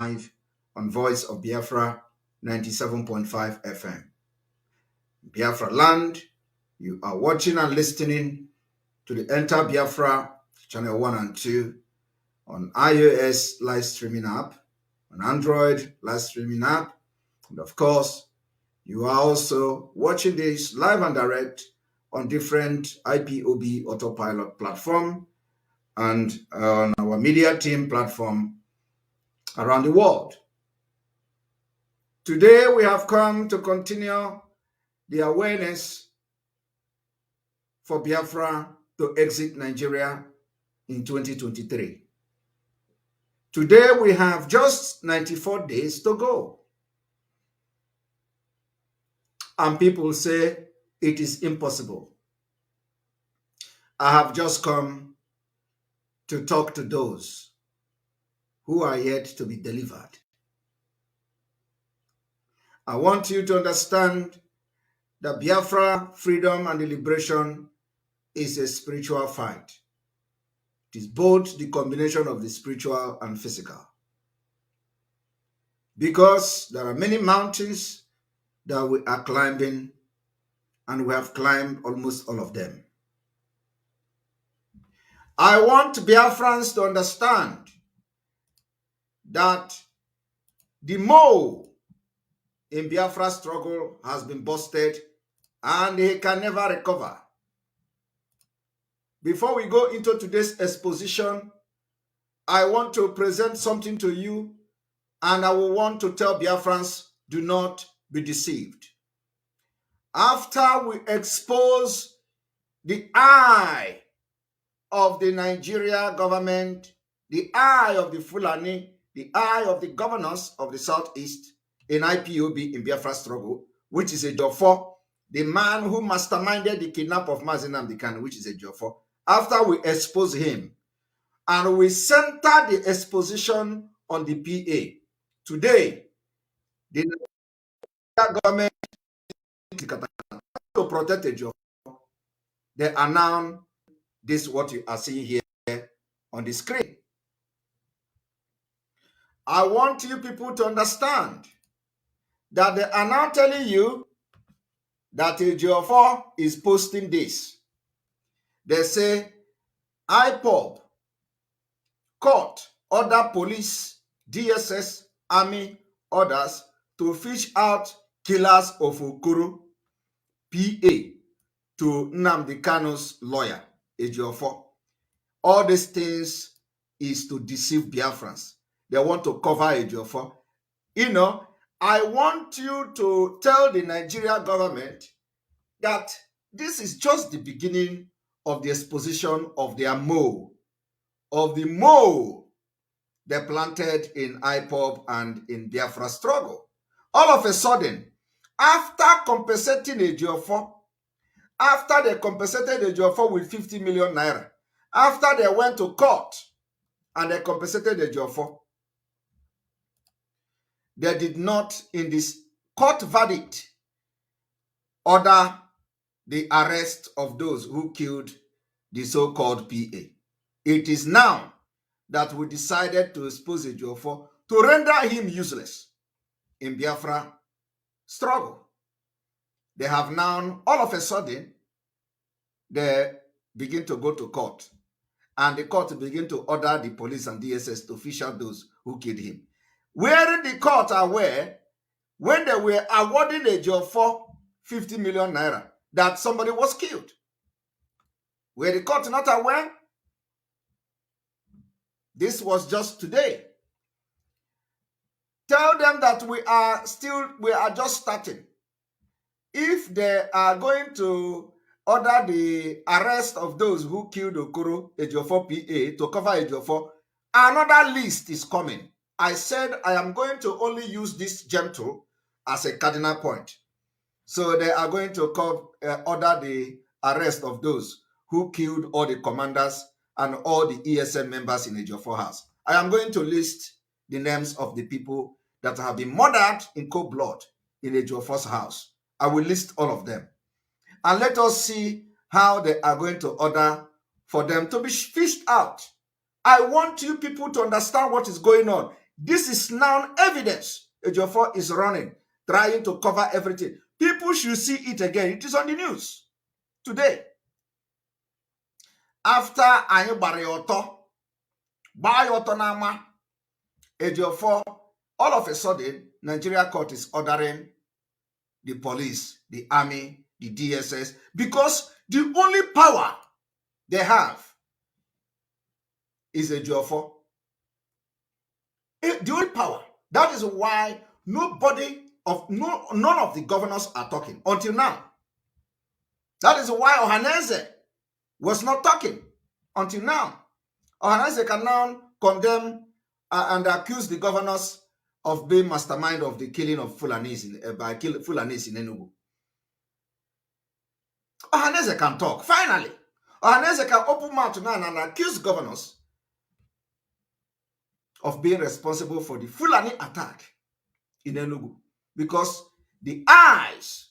live on Voice of Biafra 97.5 FM. Biafra land, you are watching and listening to the Enter Biafra channel 1 and 2 on iOS live streaming app, on Android live streaming app, and of course, you are also watching this live and direct on different IPOB autopilot platform and on our media team platform around the world. Today, we have come to continue the awareness for Biafra to exit Nigeria in 2023. Today, we have just 94 days to go. And people say it is impossible. I have just come to talk to those who are yet to be delivered. I want you to understand that Biafra, freedom and the liberation is a spiritual fight. It is both the combination of the spiritual and physical. Because there are many mountains that we are climbing, and we have climbed almost all of them. I want Biafrans to understand that the mole in Biafra's struggle has been busted and he can never recover. Before we go into today's exposition, I want to present something to you, and I will want to tell Biafrans, do not be deceived. After we expose the eye of the Nigeria government, the eye of the Fulani, the eye of the governors of the Southeast in IPOB in Biafra struggle, which is a Jofo, the man who masterminded the kidnap of Mazi Nnamdi Kanu, which is a Jofo. After we expose him, and we center the exposition on the PA, today, the Nigeria government to protect a Jofo, they announce this, what you are seeing here on the screen. I want you people to understand that they are now telling you that a Jofo is posting this. They say, IPOB, court, other police, DSS, army, others to fish out killers of Okoro, PA, to Nnamdi Kanu's lawyer, Ejiofor. All these things is to deceive Biafrans. They want to cover Ejiofor. You know, I want you to tell the Nigeria government that this is just the beginning of the exposition of their mole, of the mole they planted in IPOB and in Biafra struggle. All of a sudden, after compensating Ejiofor, after they compensated Ejiofor with 50 million naira, after they went to court and they compensated Ejiofor, they did not, in this court verdict, order the arrest of those who killed the so-called PA. It is now that we decided to expose Ejiofor to render him useless in Biafra struggle. They have now, all of a sudden, they begin to go to court, and the court begin to order the police and DSS to fish out those who killed him. Wherein the court aware, when they were awarding Ejiofor 50 million naira, that somebody was killed. Were the court not aware? This was just today. Tell them that we are just starting. If they are going to order the arrest of those who killed Okoro, Ejiofor PA, to cover Ejiofor, another list is coming. I said I am going to only use this gem tool as a cardinal point. So they are going to order the arrest of those who killed all the commanders and all the ESM members in Ejiofor house. I am going to list the names of the people that have been murdered in cold blood in Ejiofor's house. I will list all of them. And let us see how they are going to order for them to be fished out. I want you people to understand what is going on. This is now evidence. Ejiofor is running, trying to cover everything. People should see it again. It is on the news today. After anyị gbara ya ọtọ, gbaa ya ọtọ n'ama, Ejiofor, all of a sudden, Nigeria court is ordering the police, the army, the DSS, because the only power they have is Ejiofor. The only power. That is why none of the governors are talking until now. That is why Ohaneze was not talking until now. Ohaneze can now condemn and accuse the governors of being mastermind of the killing of Fulanis by Fulanis in Enugu. Ohaneze can talk. Finally, Ohaneze can open mouth now and accuse governors of being responsible for the Fulani attack in Enugu, because the eyes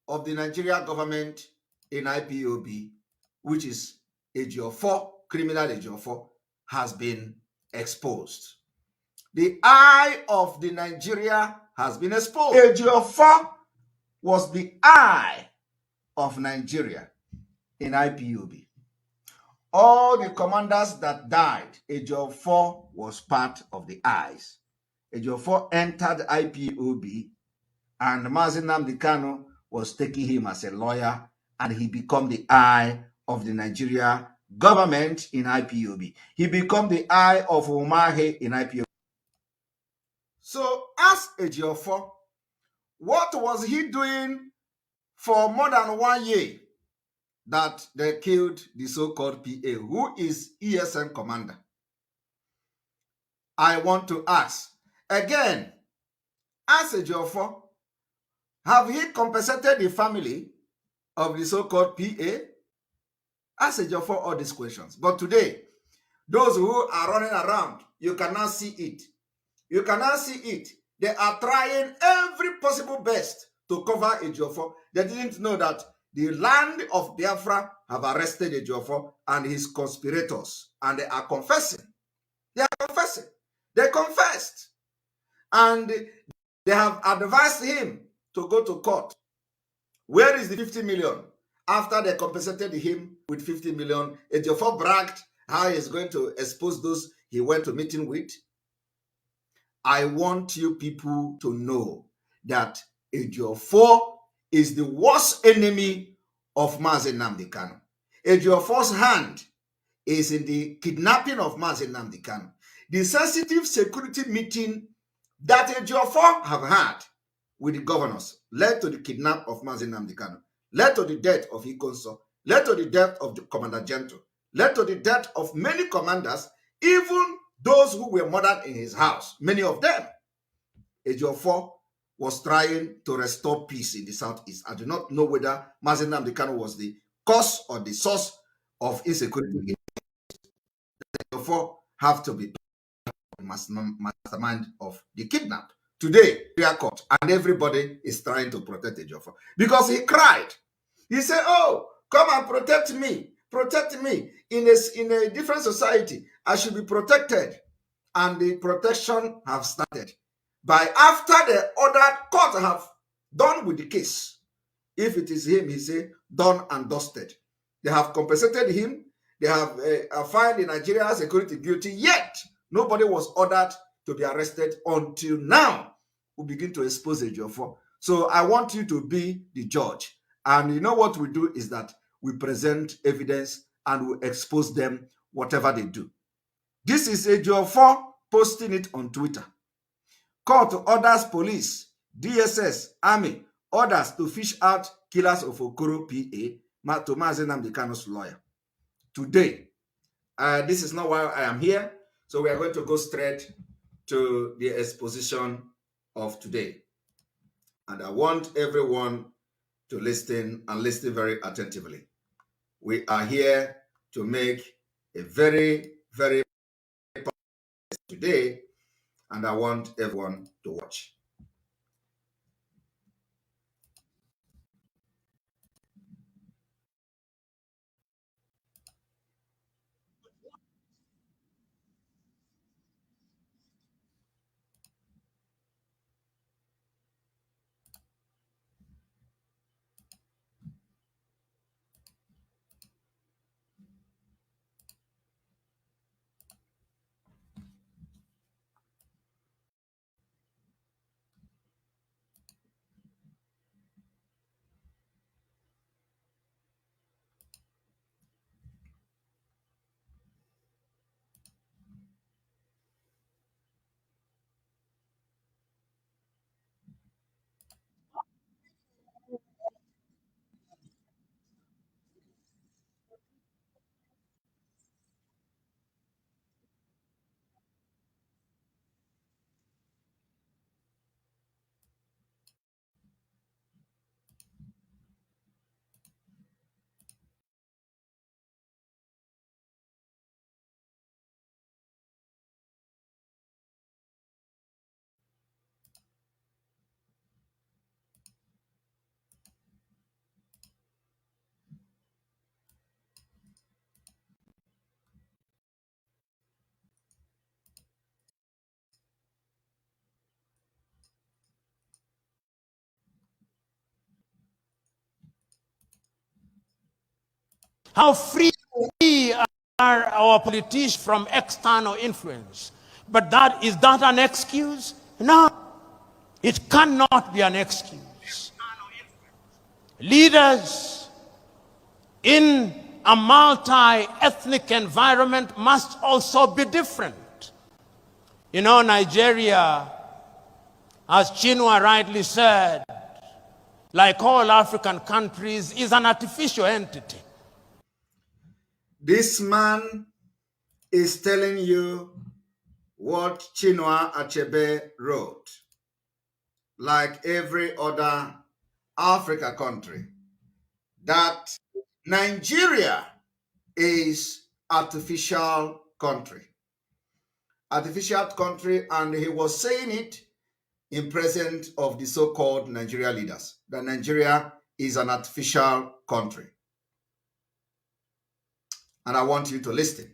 of the Nigeria government in IPOB, which is Ejiofor, criminal Ejiofor, has been exposed. The eye of the Nigeria has been exposed. Ejiofor was the eye of Nigeria in IPOB. All the commanders that died, Ejiofor was part of the eyes. Ejiofor entered IPOB, and Mazi Nnamdi Kanu was taking him as a lawyer, and he became the eye of the Nigeria government in IPOB. He became the eye of Umahi in IPOB. So ask Ejiofor, what was he doing for more than 1 year that they killed the so-called PA, who is ESN commander? I want to ask again, ask Ejiofor, have he compensated the family of the so-called PA? Ask Ejiofor all these questions. But today, those who are running around, you cannot see it. You cannot see it. They are trying every possible best to cover Ejiofor. They didn't know that the land of Biafra have arrested Ejiofor and his conspirators, and they are confessing. They are confessing. They confessed. And they have advised him to go to court. Where is the 50 million? After they compensated him with 50 million, Ejiofor bragged how he's going to expose those he went to meeting with. I want you people to know that Ejiofor is the worst enemy of Mazi Nnamdi Kanu. Ejiofor's hand is in the kidnapping of Mazi Nnamdi Kanu. The sensitive security meeting that Ejiofor have had with the governors led to the kidnap of Mazi Nnamdi Kanu, led to the death of Ikonso, led to the death of the Commander Gento, led to the death of many commanders, even those who were murdered in his house, many of them. Ejiofor was trying to restore peace in the southeast. I do not know whether Mazi Nnamdi Kanu was the cause or the source of insecurity. Ejiofor have to be mastermind of the kidnap. Today, we are caught, and everybody is trying to protect Ejiofor because he cried. He said, "Oh, come and protect me in a different society. I should be protected." And the protection have started by after the ordered court have done with the case. If it is him, he said, done and dusted. They have compensated him. They have fined the Nigeria security guilty, yet nobody was ordered to be arrested until now. We begin to expose Ejiofor. So I want you to be the judge. And you know what we do is that we present evidence and we expose them, whatever they do. This is Ejiofor posting it on Twitter. Court orders police, DSS, army, orders to fish out killers of Okoro PA to Mazi Nnamdi Kanu's lawyer. Today, this is not why I am here, so we are going to go straight to the exposition of today. And I want everyone to listen and listen very attentively. We are here to make a very, very today, and I want everyone to watch. How free are our politicians from external influence? But is that an excuse? No, it cannot be an excuse. Leaders in a multi-ethnic environment must also be different. You know, Nigeria, as Chinua rightly said, like all African countries, is an artificial entity. This man is telling you what Chinua Achebe wrote, like every other Africa country, that Nigeria is artificial country. Artificial country, and he was saying it in presence of the so-called Nigeria leaders, that Nigeria is an artificial country. And I want you to listen.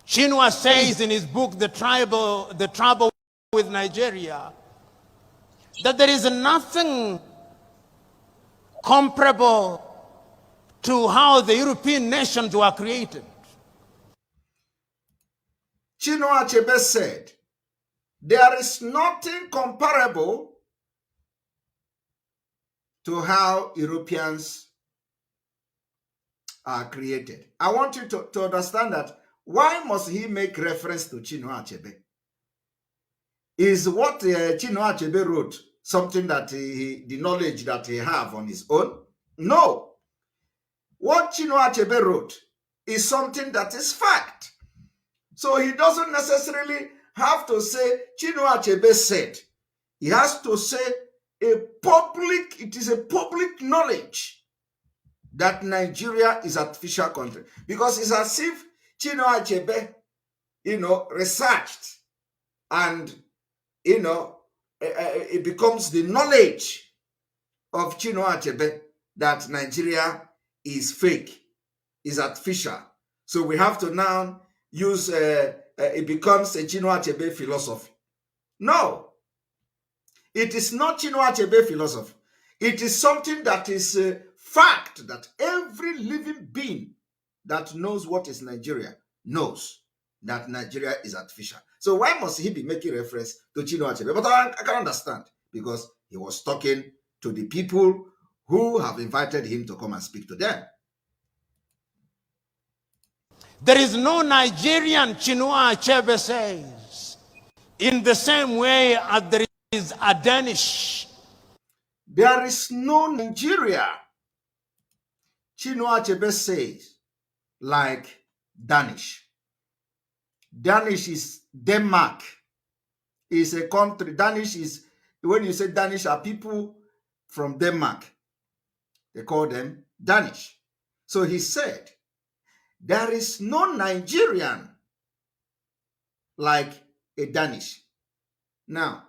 Chinua says in his book, The Trouble with Nigeria, that there is nothing comparable to how the European nations were created. Chinua Achebe said, there is nothing comparable to how Europeans are created. I want you to understand that. Why must he make reference to Chinua Achebe? Is what Chinua Achebe wrote something that the knowledge that he have on his own? No. What Chinua Achebe wrote is something that is fact. So he doesn't necessarily have to say Chinua Achebe said. He has to say it is a public knowledge that Nigeria is an artificial country. Because it's as if Chinua Achebe, researched and, it becomes the knowledge of Chinua Achebe that Nigeria is fake, is artificial. So we have to now use, it becomes a Chinua Achebe philosophy. No, it is not Chinua Achebe philosophy. It is something that is a fact that every living being that knows what is Nigeria knows that Nigeria is artificial. So why must he be making reference to Chinua Achebe? But I can understand, because he was talking to the people who have invited him to come and speak to them. There is no Nigerian, Chinua Achebe says, in the same way as there is a Danish. There is no Nigeria, Chinua Achebe says, like Danish. Danish is Denmark. Is a country. Danish is, when you say Danish are people from Denmark, they call them Danish. So he said, there is no Nigerian like a Danish. Now,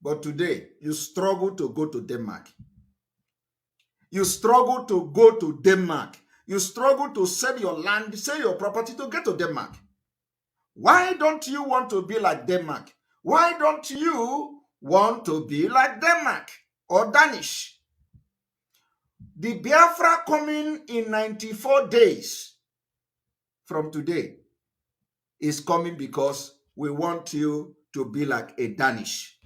but today, you struggle to go to Denmark. You struggle to go to Denmark. You struggle to sell your land, sell your property to get to Denmark. Why don't you want to be like Denmark? Why don't you want to be like Denmark or Danish? The Biafra coming in 94 days from today is coming because we want you to be like a Danish.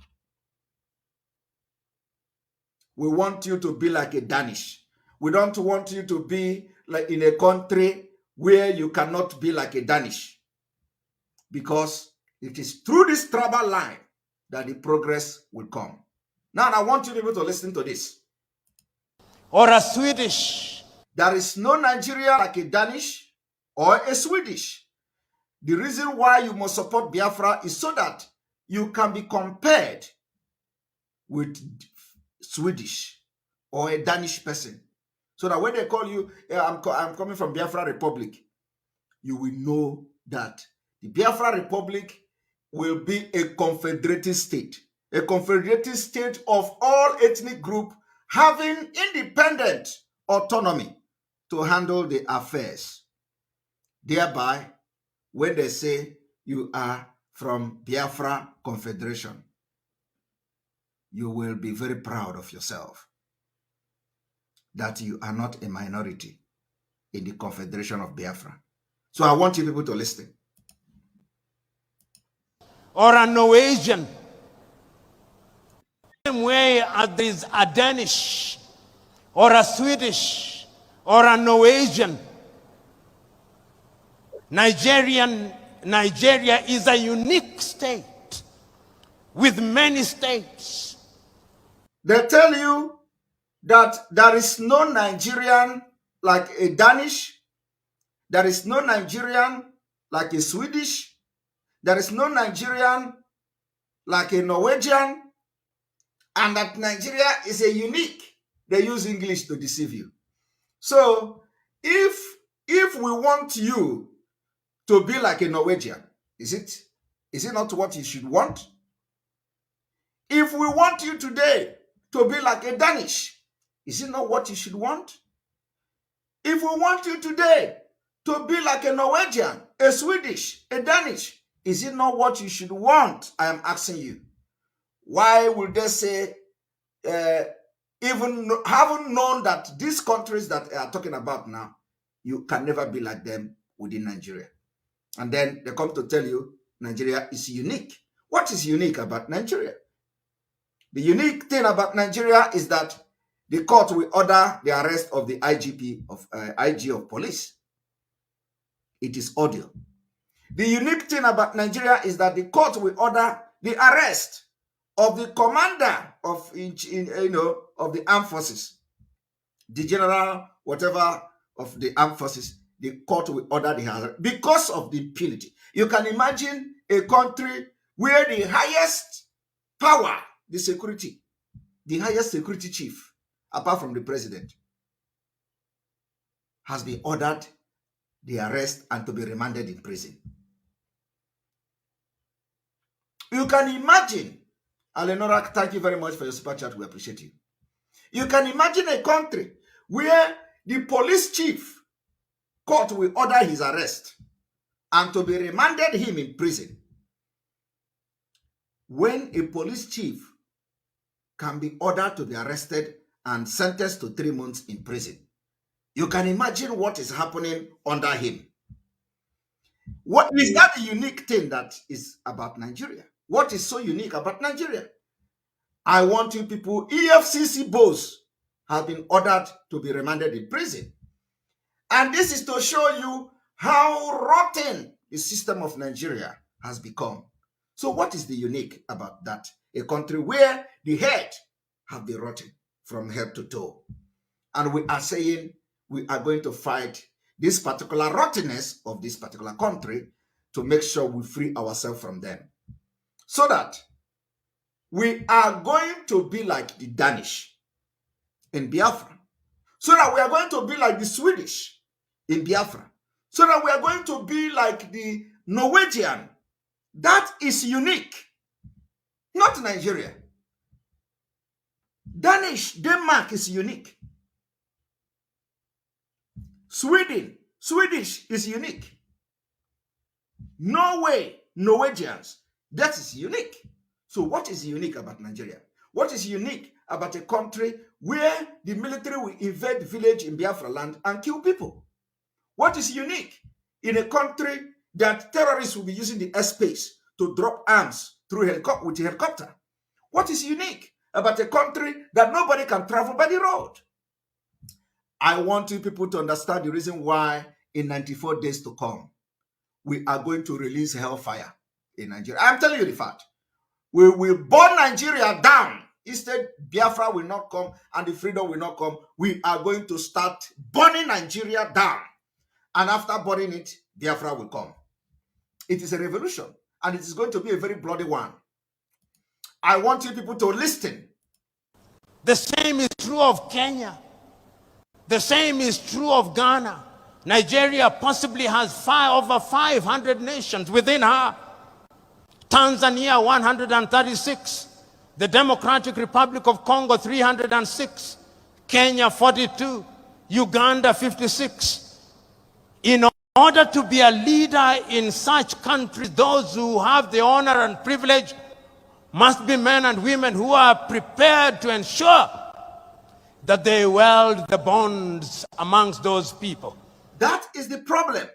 We want you to be like a Danish. We don't want you to be like in a country where you cannot be like a Danish. Because it is through this tribal line that the progress will come. Now, I want you to be able to listen to this. Or a Swedish. There is no Nigeria like a Danish or a Swedish. The reason why you must support Biafra is so that you can be compared with Swedish or a Danish person. So that when they call you, I'm coming from Biafra Republic, you will know that the Biafra Republic will be a confederated state of all ethnic groups having independent autonomy to handle the affairs. Thereby, when they say you are from Biafra Confederation, you will be very proud of yourself. that you are not a minority in the Confederation of Biafra. So I want you people to listen. Or a Norwegian. Same way as there is a Danish, or a Swedish, or a Norwegian. Nigeria is a unique state with many states. They tell you that there is no Nigerian like a Danish, there is no Nigerian like a Swedish, there is no Nigerian like a Norwegian, and that Nigeria is a unique. They use English to deceive you. So if we want you to be like a Norwegian, is it not what you should want? If we want you today to be like a Danish, is it not what you should want? If we want you today to be like a Norwegian, a Swedish, a Danish, is it not what you should want? I am asking you. Why would they say, even having known that these countries that I are talking about now, you can never be like them within Nigeria? And then they come to tell you Nigeria is unique. What is unique about Nigeria? The unique thing about Nigeria is that the court will order the arrest of the IG of police. It is audio. The unique thing about Nigeria is that the court will order the arrest of the commander of the armed forces, the general, whatever of the armed forces. The court will order the arrest because of the impunity. You can imagine a country where the highest power, the highest security chief, apart from the president, has been ordered the arrest and to be remanded in prison. You can imagine, Alenora, thank you very much for your super chat. We appreciate you. You can imagine a country where the police chief court will order his arrest and to be remanded him in prison. When a police chief can be ordered to be arrested and sentenced to 3 months in prison, you can imagine what is happening under him. What is that the unique thing that is about Nigeria? What is so unique about Nigeria? I want you people, EFCC boss have been ordered to be remanded in prison. And this is to show you how rotten the system of Nigeria has become. So what is the unique about that? A country where the head have been rotten from head to toe. And we are saying we are going to fight this particular rottenness of this particular country to make sure we free ourselves from them. So that we are going to be like the Danish in Biafra. So that we are going to be like the Swedish in Biafra. So that we are going to be like the Norwegian. That is unique. Not Nigeria. Denmark is unique. Swedish is unique. Norway, Norwegians, that is unique. So what is unique about Nigeria? What is unique about a country where the military will invade village in Biafra land and kill people? What is unique in a country that terrorists will be using the airspace to drop arms through with a helicopter? What is unique about a country that nobody can travel by the road? I want you people to understand the reason why in 94 days to come, we are going to release hellfire in Nigeria. I'm telling you the fact. We will burn Nigeria down. Instead, Biafra will not come and the freedom will not come. We are going to start burning Nigeria down. And after burning it, Biafra will come. It is a revolution. And it is going to be a very bloody one. I want you people to listen. The same is true of Kenya. The same is true of Ghana. Nigeria possibly has over 500 nations within her. Tanzania, 136. The Democratic Republic of Congo, 306. Kenya, 42. Uganda, 56. In order to be a leader in such countries, those who have the honor and privilege must be men and women who are prepared to ensure that they weld the bonds amongst those people. That is the problem.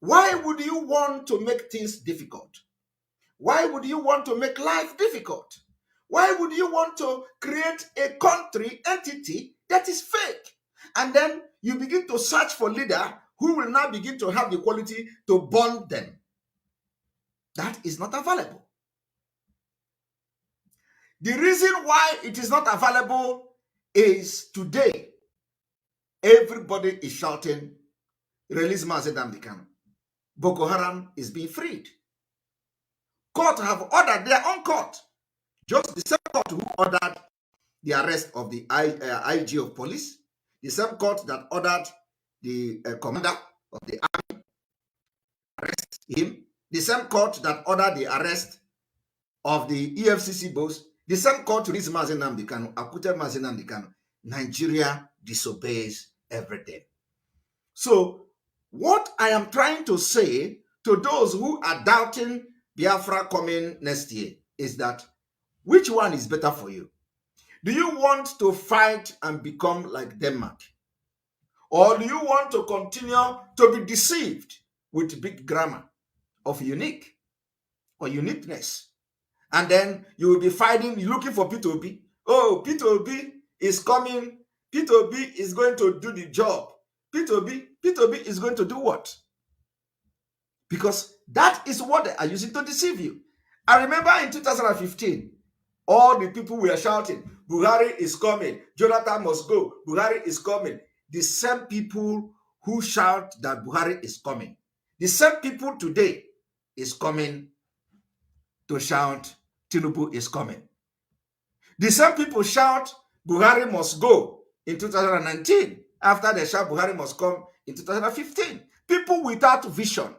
Why would you want to make things difficult? Why would you want to make life difficult? Why would you want to create a country entity that is fake? And then you begin to search for leader who will now begin to have the quality to bond them. That is not available. The reason why it is not available is today, everybody is shouting, release Mazi Nnamdi Kanu. Boko Haram is being freed. Court have ordered their own court. Just the same court who ordered the arrest of the IG of police, the same court that ordered the commander of the army arrest him, the same court that ordered the arrest of the EFCC boss, the same court released Mazi Nnamdi Kanu, acquitted Mazi Nnamdi Kanu. Nigeria disobeys everything. So what I am trying to say to those who are doubting Biafra coming next year is that which one is better for you? Do you want to fight and become like Denmark? Or do you want to continue to be deceived with big grammar of unique or uniqueness? And then you will be fighting, looking for P2B. Oh, P2B is coming. P2B is going to do the job. P2B is going to do what? Because that is what they are using to deceive you. I remember in 2015, all the people were shouting, Buhari is coming, Jonathan must go, Buhari is coming. The same people who shout that Buhari is coming, the same people today is coming to shout Tinubu is coming. The same people shout Buhari must go in 2019 after they shout Buhari must come in 2015. People without vision.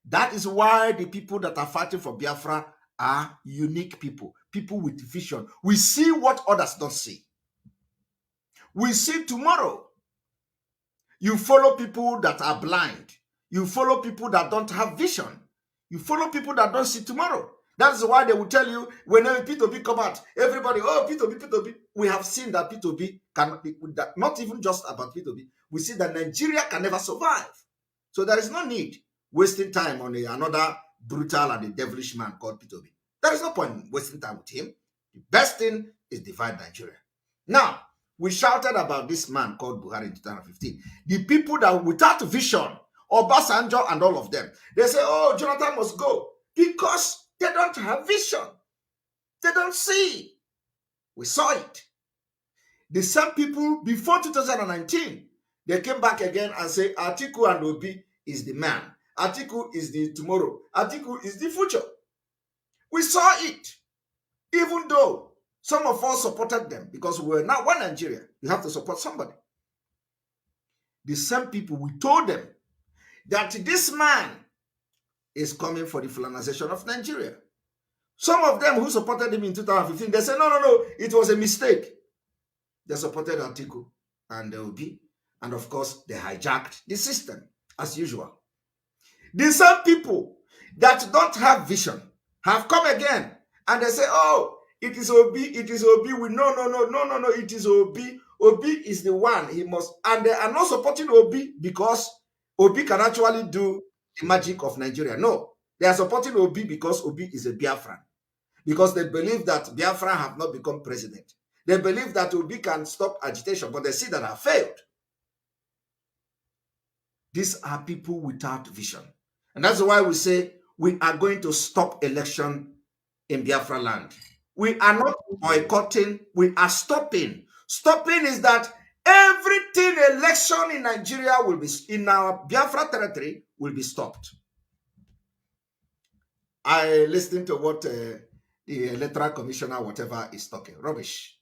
That is why the people that are fighting for Biafra are unique people, people with vision. We see what others don't see. We see tomorrow. You follow people that are blind. You follow people that don't have vision. You follow people that don't see tomorrow. That's why they will tell you whenever P2B come out, everybody, oh, P2B. We have seen that P2B cannot be, not even just about P2B. We see that Nigeria can never survive. So there is no need wasting time on another brutal and a devilish man called P2B. There is no point in wasting time with him. The best thing is divide Nigeria. Now, we shouted about this man called Buhari in 2015. The people that without vision, Obasanjo and all of them, they say, oh, Jonathan must go because they don't have vision. They don't see. We saw it. The same people before 2019, they came back again and say, Atiku and Obi is the man. Atiku is the tomorrow. Atiku is the future. We saw it. Even though some of us supported them because we were now one Nigeria, you have to support somebody. The same people, we told them that this man is coming for the Fulanization of Nigeria. Some of them who supported him in 2015, they said, no, it was a mistake. They supported Atiku and Obi, and of course, they hijacked the system, as usual. The same people that don't have vision have come again, and they say, oh, it is Obi, it is Obi. We no, it is Obi. Obi is the one, he must, and they are not supporting Obi because Obi can actually do the magic of Nigeria. No, they are supporting Obi because Obi is a Biafran. Because they believe that Biafra have not become president. They believe that Obi can stop agitation, but they see that have failed. These are people without vision. And that's why we say we are going to stop election in Biafra land. We are not boycotting, we are stopping. Stopping is that everything election in Nigeria will be, in our Biafra territory, will be stopped. I listened to what the electoral commissioner, whatever, is talking. Rubbish.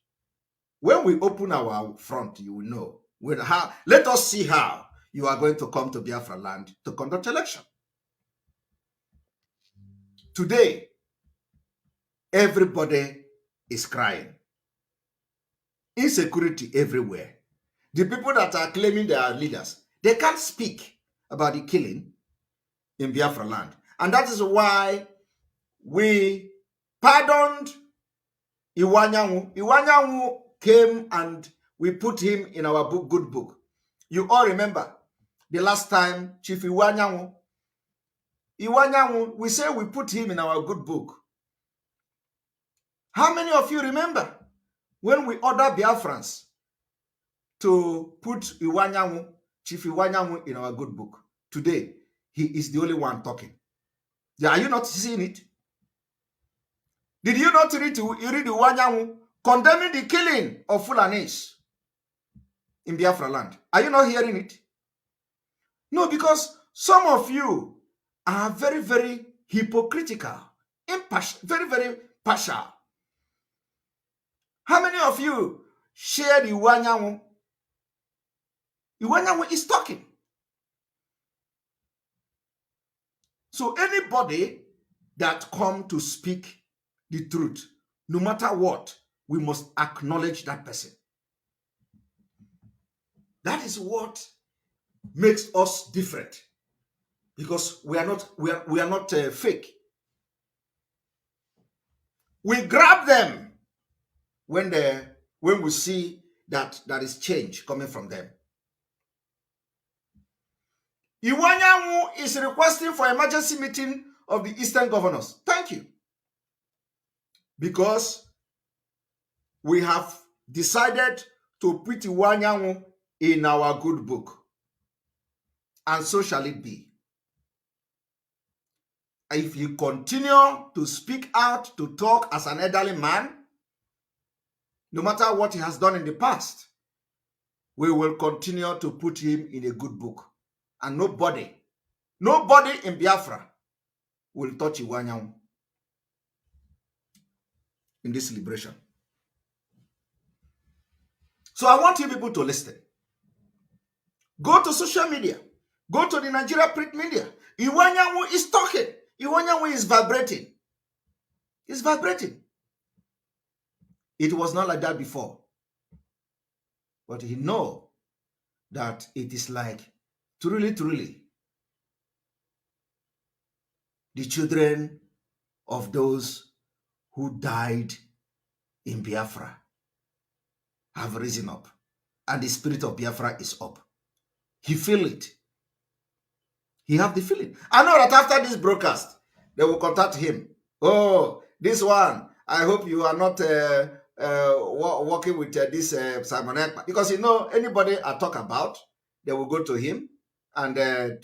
When we open our front, you will know. Let us see how you are going to come to Biafra land to conduct election. Today, everybody is crying. Insecurity everywhere. The people that are claiming they are leaders, they can't speak about the killing in Biafra land. And that is why we pardoned Iwanyanwu. Iwanyanwu came and we put him in our book, good book. You all remember the last time Chief Iwanyanwu, we say we put him in our good book. How many of you remember when we ordered Biafrans to put Chief Iwanyanwu in our good book? Today, he is the only one talking. Are you not seeing it? Did you not read Iwanyanwu condemning the killing of Fulanis in Biafra land? Are you not hearing it? No, because some of you are very, very hypocritical, very, very partial. How many of you share the Iwanyanwu? Iwanyanwu is talking. So anybody that come to speak the truth, no matter what, we must acknowledge that person. That is what makes us different, because we are not fake. We grab them when we see that there is change coming from them. Iwanyanwu is requesting for emergency meeting of the Eastern governors. Thank you. Because we have decided to put Iwanyanwu in our good book. And so shall it be. If you continue to speak out, to talk as an elderly man, no matter what he has done in the past, we will continue to put him in a good book. And nobody in Biafra will touch Iwanyanwu in this liberation. So I want you people to listen. Go to social media. Go to the Nigeria print media. Iwanyanwu is talking. Iwanyanwu is vibrating. It's vibrating. It was not like that before. But he knows that it is like, truly, the children of those who died in Biafra have risen up. And the spirit of Biafra is up. He feel it. He have the feeling. I know that after this broadcast, they will contact him. Oh, this one, I hope you are not working with this Simon Ekpa. Because anybody I talk about, they will go to him and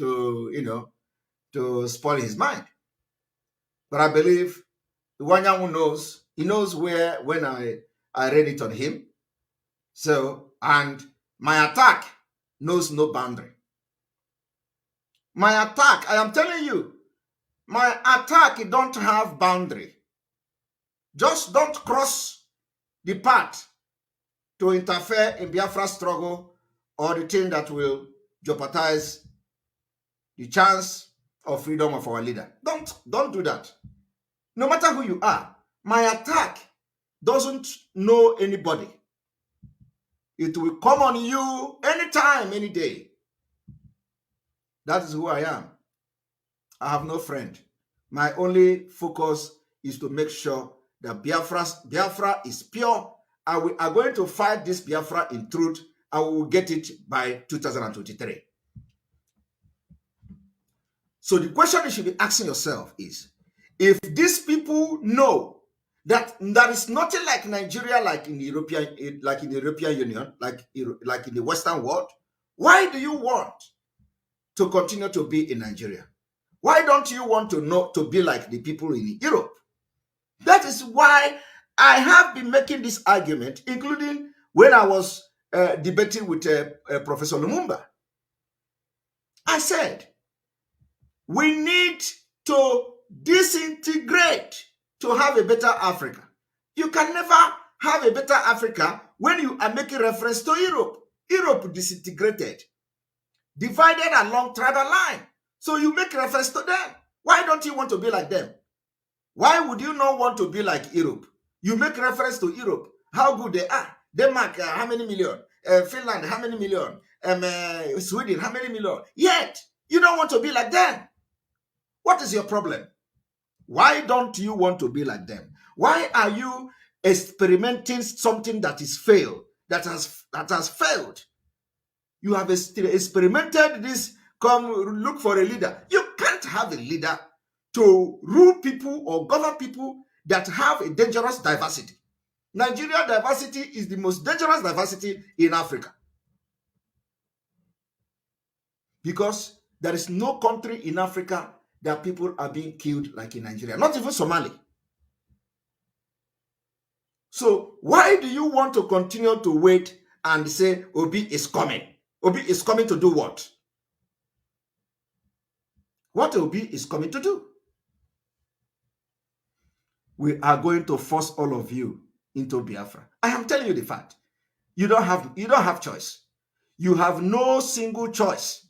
to spoil his mind. But I believe Iwanyanwu knows. He knows when I read it on him. So, and my attack knows no boundary. My attack, I am telling you, my attack, it don't have boundary. Just don't cross the path to interfere in Biafra struggle or the thing that will jeopardize the chance of freedom of our leader. Don't do that. No matter who you are, my attack doesn't know anybody. It will come on you anytime, any day. That is who I am. I have no friend. My only focus is to make sure that Biafra is pure, and we are going to fight this Biafra in truth, and we will get it by 2023. So the question you should be asking yourself is, if these people know that there is nothing like Nigeria, like in the European Union, like in the Western world, why do you want to continue to be in Nigeria? Why don't you want to be like the people in Europe? That is why I have been making this argument, including when I was debating with Professor Lumumba. I said, we need to disintegrate to have a better Africa. You can never have a better Africa when you are making reference to Europe. Europe disintegrated, divided along tribal line. So you make reference to them. Why don't you want to be like them? Why would you not want to be like Europe? You make reference to Europe, how good they are. Denmark, how many million? Finland, how many million? Sweden, how many million? Yet, you don't want to be like them. What is your problem? Why don't you want to be like them? Why are you experimenting something that is failed, that has failed. You have experimented this. Come look for a leader. You can't have a leader to rule people or govern people that have a dangerous diversity. Nigeria diversity is the most dangerous diversity in Africa, because there is no country in Africa that people are being killed like in Nigeria, not even Somali. So why do you want to continue to wait and say Obi is coming? Obi is coming to do what? What Obi is coming to do? We are going to force all of you into Biafra. I am telling you the fact. You don't have choice. You have no single choice.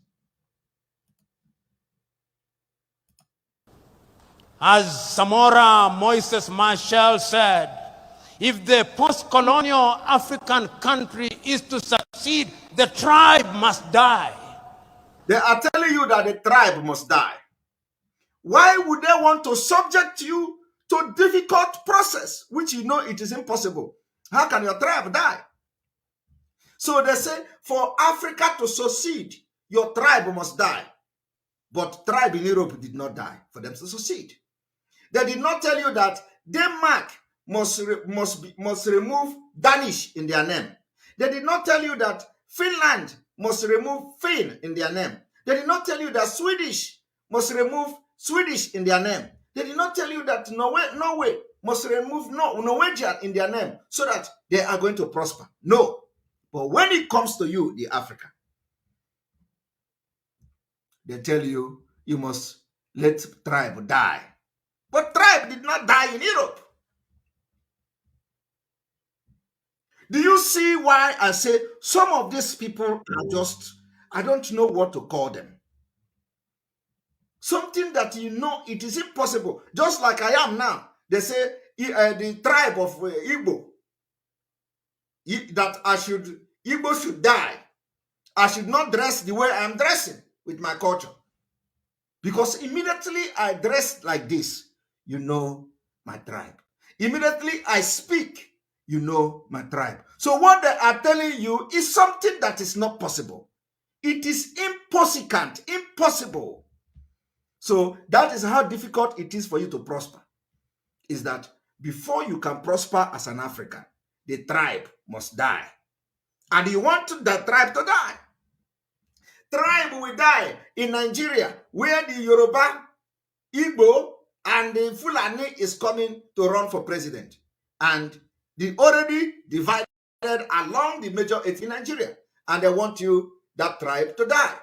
As Samora Moises Marshall said, if the post-colonial African country is to succeed, the tribe must die. They are telling you that the tribe must die. Why would they want to subject you to difficult process, which you know it is impossible? How can your tribe die? So they say, for Africa to succeed, your tribe must die. But tribe in Europe did not die for them to succeed. They did not tell you that Denmark must remove Danish in their name. They did not tell you that Finland must remove Finn in their name. They did not tell you that Swedish must remove Swedish in their name. They did not tell you that Norway must remove Norwegian in their name so that they are going to prosper. No. But when it comes to you, the African, they tell you, you must let tribe die. But tribe did not die in Europe. Do you see why I say some of these people are just, I don't know what to call them. Something that you know it is impossible. Just like I am now. They say the tribe of Igbo, that Igbo should die. I should not dress the way I am dressing with my culture. Because immediately I dress like this, you know my tribe. Immediately I speak, you know my tribe. So what they are telling you is something that is not possible. It is impossible. So that is how difficult it is for you to prosper. Is that before you can prosper as an African, the tribe must die. And you want the tribe to die. Tribe will die in Nigeria, where the Yoruba, Igbo, and the Fulani is coming to run for president. And they already divided along the major eight in Nigeria. And they want that tribe to die.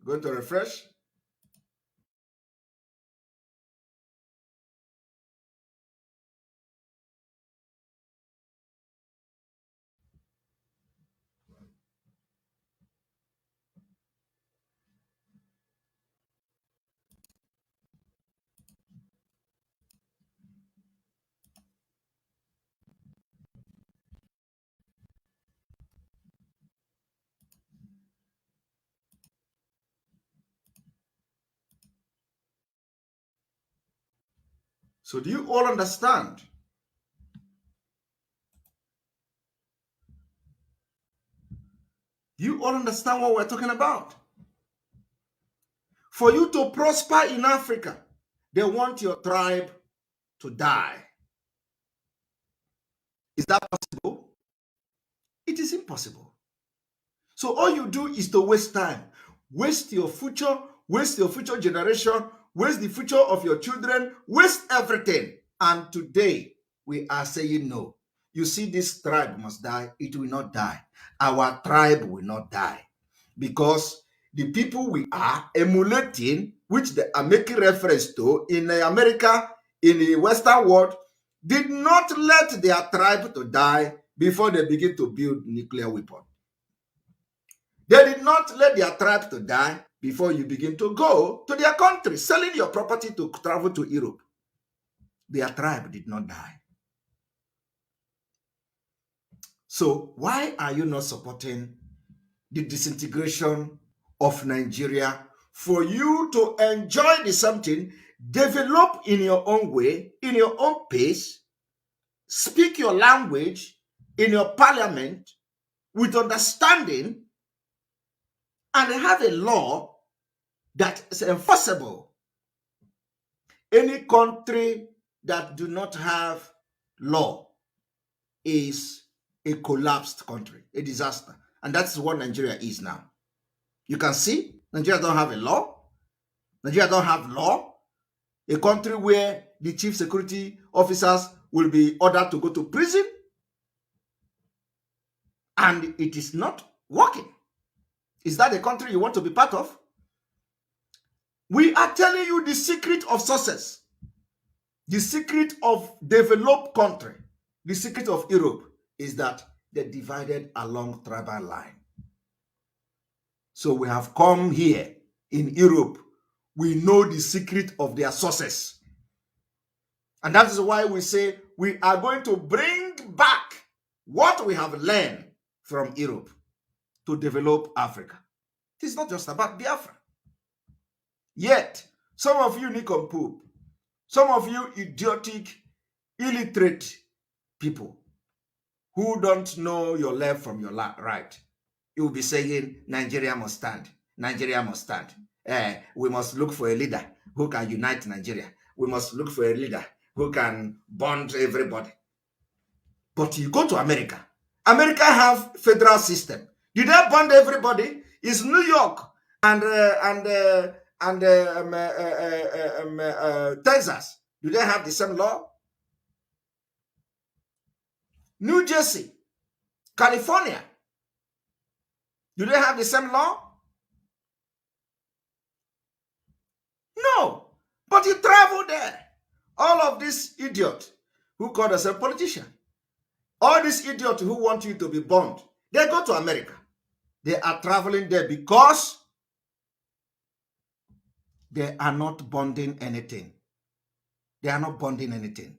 Going to refresh. So do you all understand? Do you all understand what we're talking about? For you to prosper in Africa, they want your tribe to die. Is that possible? It is impossible. So all you do is to waste time. Waste your future generation, waste the future of your children, waste everything. And today, we are saying no. You see, this tribe must die. It will not die. Our tribe will not die. Because the people we are emulating, which they are making reference to in America, in the Western world, did not let their tribe to die before they begin to build nuclear weapons. They did not let their tribe to die before you begin to go to their country, selling your property to travel to Europe. Their tribe did not die. So why are you not supporting the disintegration of Nigeria for you to enjoy the something develop in your own way, in your own pace, speak your language in your parliament with understanding, and have a law that is enforceable. Any country that do not have law is a collapsed country, a disaster. And that's what Nigeria is now. You can see Nigeria don't have a law. Nigeria don't have law. A country where the chief security officers will be ordered to go to prison. And it is not working. Is that the country you want to be part of? We are telling you the secret of success, the secret of developed country, the secret of Europe is that they're divided along tribal line. So we have come here in Europe. We know the secret of their success. And that is why we say we are going to bring back what we have learned from Europe to develop Africa. It is not just about Biafra. Yet, some of you nincompoop, some of you idiotic, illiterate people who don't know your left from your right, you will be saying, Nigeria must stand. Nigeria must stand. We must look for a leader who can unite Nigeria. We must look for a leader who can bond everybody. But you go to America. America have federal system. Did they bond everybody? Is New York and Texas, do they have the same law? New Jersey, California, do they have the same law? No. But you travel there. All of these idiots who call themselves politicians, all these idiots who want you to be bond, they go to America. They are traveling there because they are not bonding anything. They are not bonding anything.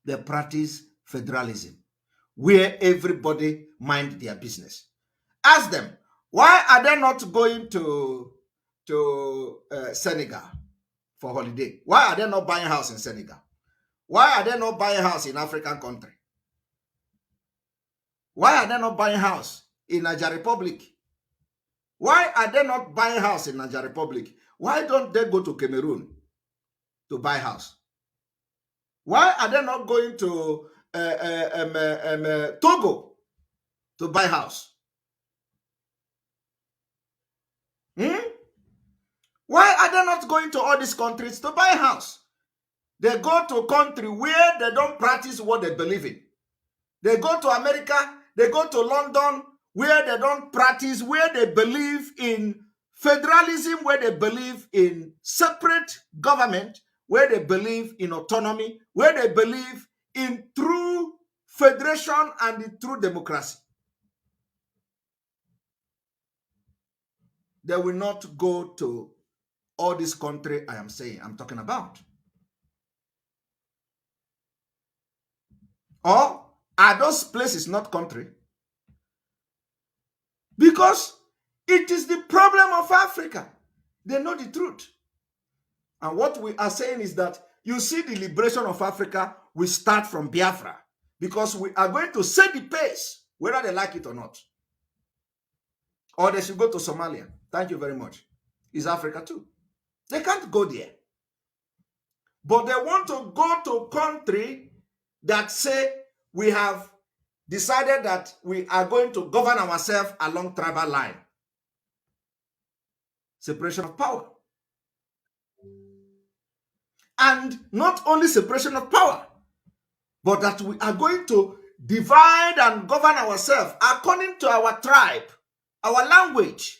They practice federalism, where everybody mind their business. Ask them, why are they not going to Senegal for holiday? Why are they not buying house in Senegal? Why are they not buying house in African country? Why are they not buying house in Niger Republic? Why are they not buying house in Niger Republic? Why don't they go to Cameroon to buy house? Why are they not going to Togo to buy house? Why are they not going to all these countries to buy house? They go to a country where they don't practice what they believe in. They go to America, they go to London, where they don't practice, where they believe in federalism, where they believe in separate government, where they believe in autonomy, where they believe in true federation and in true democracy. They will not go to all this country I'm talking about. Or are those places not country? Because it is the problem of Africa. They know the truth. And what we are saying is that you see the liberation of Africa will start from Biafra, because we are going to set the pace, whether they like it or not. Or they should go to Somalia. Thank you very much. It's Africa too. They can't go there. But they want to go to a country that say we have decided that we are going to govern ourselves along tribal line. Separation of power. And not only separation of power, but that we are going to divide and govern ourselves according to our tribe, our language.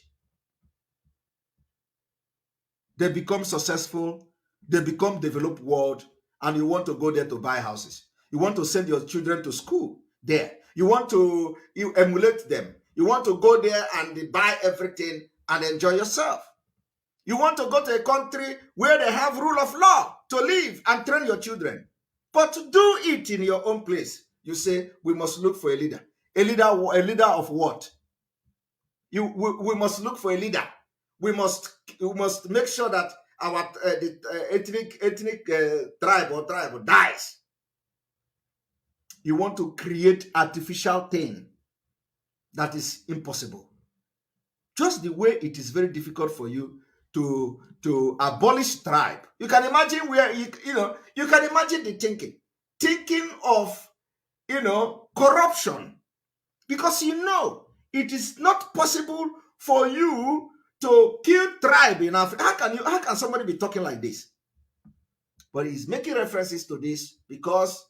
They become successful, they become developed world, and you want to go there to buy houses. You want to send your children to school there. You want to emulate them. You want to go there and buy everything and enjoy yourself. You want to go to a country where they have rule of law to live and train your children. But to do it in your own place, you say, we must look for a leader. A leader of what? We must look for a leader. We must make sure that our the, ethnic tribe dies. You want to create artificial thing that is impossible. Just the way it is very difficult for you to abolish tribe. You can imagine where you can imagine the thinking of corruption, because it is not possible for you to kill tribe in Africa. How can somebody be talking like this? But he's making references to this because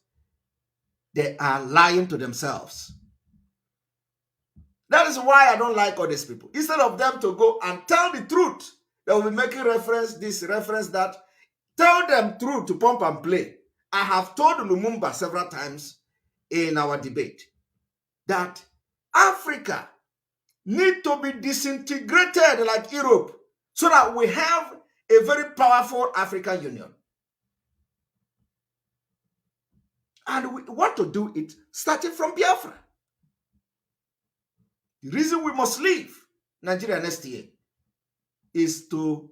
they are lying to themselves. That is why I don't like all these people. Instead of them to go and tell the truth, they will be making reference that. Tell them truth to pump and play. I have told Lumumba several times in our debate that Africa need to be disintegrated like Europe so that we have a very powerful African Union. And we want to do it starting from Biafra. The reason we must leave Nigeria next year is to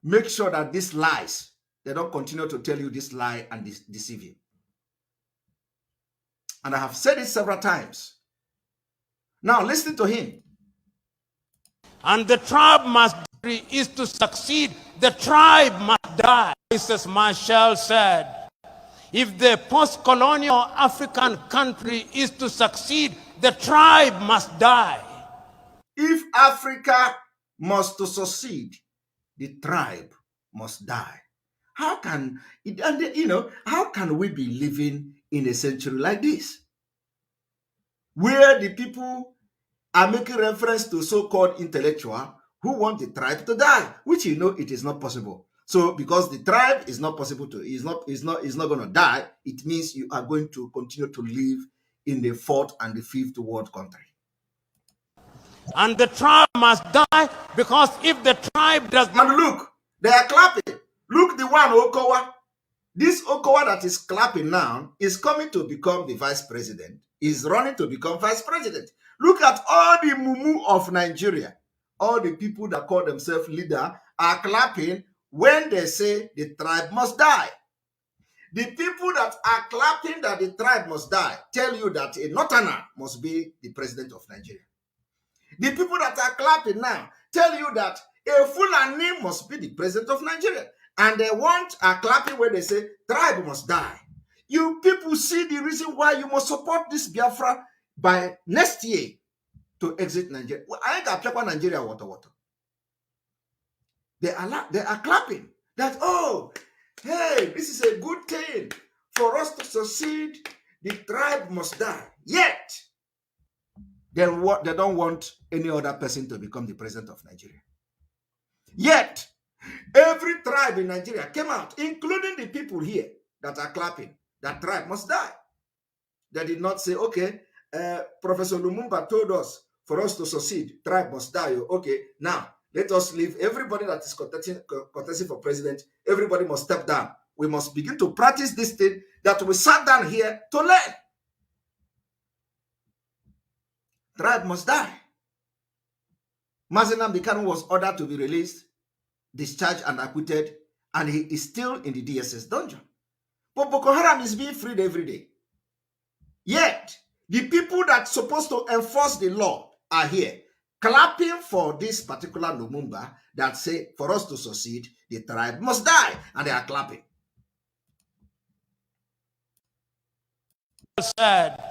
make sure that these lies, they don't continue to tell you this lie and deceive you. And I have said it several times. Now listen to him. And the tribe must is to succeed. The tribe must die. Mrs. Marshall said, if the post-colonial African country is to succeed, the tribe must die. If Africa must to succeed, the tribe must die. How can we be living in a century like this, where the people are making reference to so-called intellectual who want the tribe to die, which it is not possible. So because the tribe is not possible to, is not going to die, it means you are going to continue to live in the fourth and the fifth world country. And the tribe must die, because if the tribe does not... And look, they are clapping. Look, the one Okowa. This Okowa that is clapping now is coming to become the vice president. Is running to become vice president. Look at all the mumu of Nigeria. All the people that call themselves leader are clapping when they say the tribe must die. The people that are clapping that the tribe must die tell you that a Northerner must be the president of Nigeria. The people that are clapping now tell you that a Fulani must be the president of Nigeria. And they are clapping when they say tribe must die. You people see the reason why you must support this Biafra by next year to exit Nigeria. I got people Nigeria water. They are clapping that, oh, hey, this is a good thing for us to succeed. The tribe must die. Yet, they don't want any other person to become the president of Nigeria. Yet, every tribe in Nigeria came out, including the people here that are clapping, that tribe must die. They did not say, okay, Professor Lumumba told us for us to succeed, tribe must die. Okay, now let us leave everybody that is contesting for president. Everybody must step down. We must begin to practice this thing that we sat down here to learn. Tribe must die. Mazi Nnamdi Kanu was ordered to be released, discharged and acquitted, and he is still in the DSS dungeon. But Boko Haram is being freed every day. Yet, the people that are supposed to enforce the law are here, clapping for this particular Lumumba that say, for us to succeed, the tribe must die, and they are clapping. Said,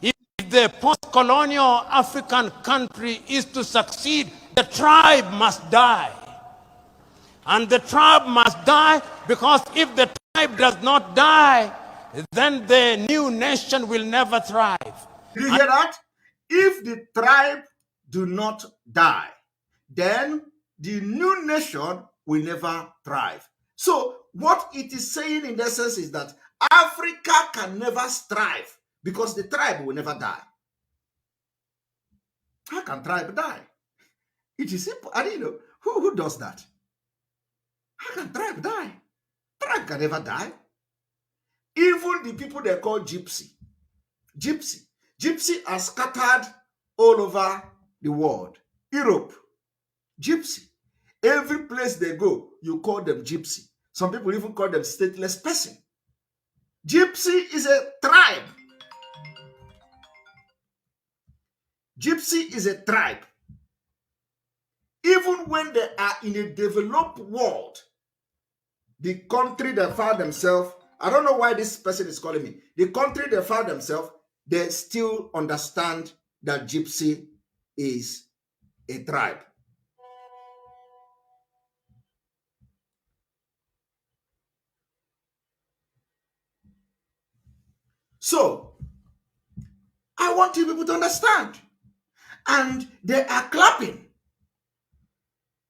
if the post-colonial African country is to succeed, the tribe must die. And the tribe must die, because if the tribe does not die, then the new nation will never thrive. Did you hear that? If the tribe do not die, then the new nation will never thrive. So what it is saying in essence is that Africa can never strive because the tribe will never die. How can tribe die? It is simple. I don't know who does that. How can tribe die? Tribe can never die. Even the people they call gypsy are scattered all over the world. Europe, gypsy. Every place they go, you call them gypsy. Some people even call them stateless person. Gypsy is a tribe. Gypsy is a tribe. Even when they are in a developed world, the country they found themselves, I don't know why this person is calling me, the country they found themselves, they still understand that Gypsy is a tribe. So, I want you people to understand. And they are clapping.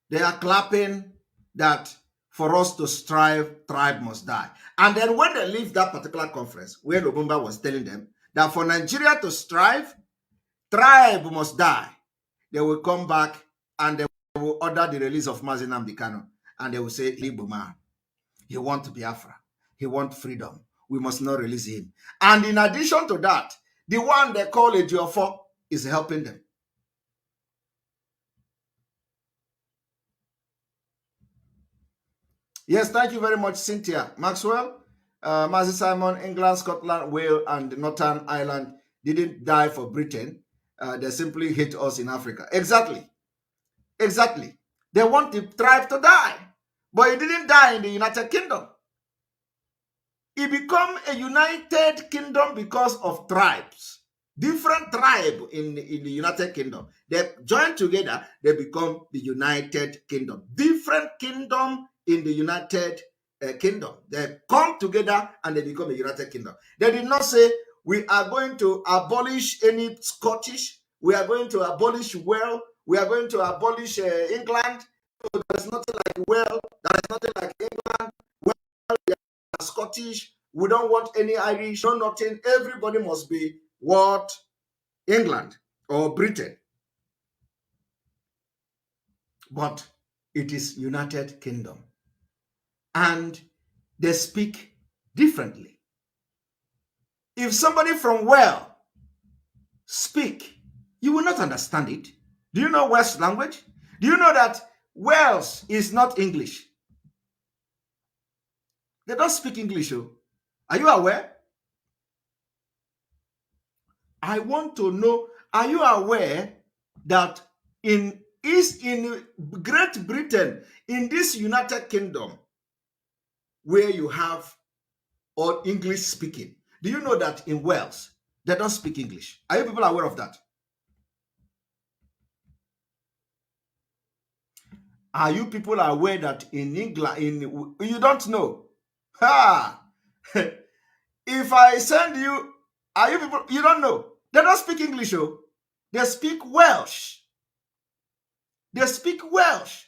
They are clapping that for us to strive, tribe must die. And then when they leave that particular conference, where Lumumba was telling them that for Nigeria to strive, tribe must die, they will come back and they will order the release of Mazi Nnamdi Kanu. And they will say, Igbo man, he wants Biafra. He wants freedom. We must not release him. And in addition to that, the one they call Ejiofor is helping them. Yes, thank you very much, Cynthia. Maxwell, Mazi Simon, England, Scotland, Wales, and Northern Ireland didn't die for Britain. They simply hate us in Africa. Exactly. Exactly. They want the tribe to die. But it didn't die in the United Kingdom. It became a united kingdom because of tribes. Different tribe in the United Kingdom. They join together, they become the United Kingdom. Different kingdom in the United Kingdom. They come together and they become a United Kingdom. They did not say, we are going to abolish any Scottish, we are going to abolish Wales, we are going to abolish England. So there's nothing like Wales, there is nothing like England. Well, we are Scottish, we don't want any Irish, no nothing. Everybody must be what? England or Britain. But it is United Kingdom. And they speak differently. If somebody from Wales speak, you will not understand it. Do you know Welsh language? Do you know that Welsh is not English? They don't speak English. Oh. Are you aware? I want to know, are you aware that in Great Britain, in this United Kingdom, where you have all English speaking, do you know that in Wales, they don't speak English? Are you people aware of that? Are you people aware that in England, you don't know? Ha! If I send you, are you people, you don't know? They don't speak English, oh. They speak Welsh. They speak Welsh.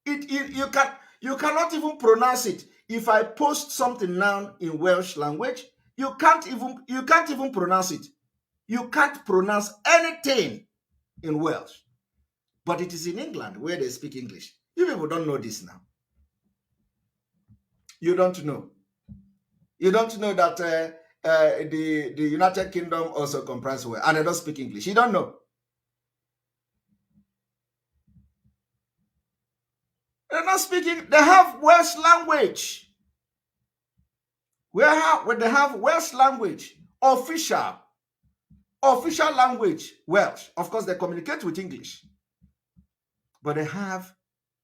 You cannot even pronounce it. If I post something now in Welsh language, you can't even pronounce it. You can't pronounce anything in Welsh. But it is in England where they speak English. You people don't know this now. You don't know. You don't know that the United Kingdom also comprises Wales, and they don't speak English. You don't know. They're not speaking. They have Welsh language. They have Welsh language, official language, Welsh. Of course, they communicate with English, but they have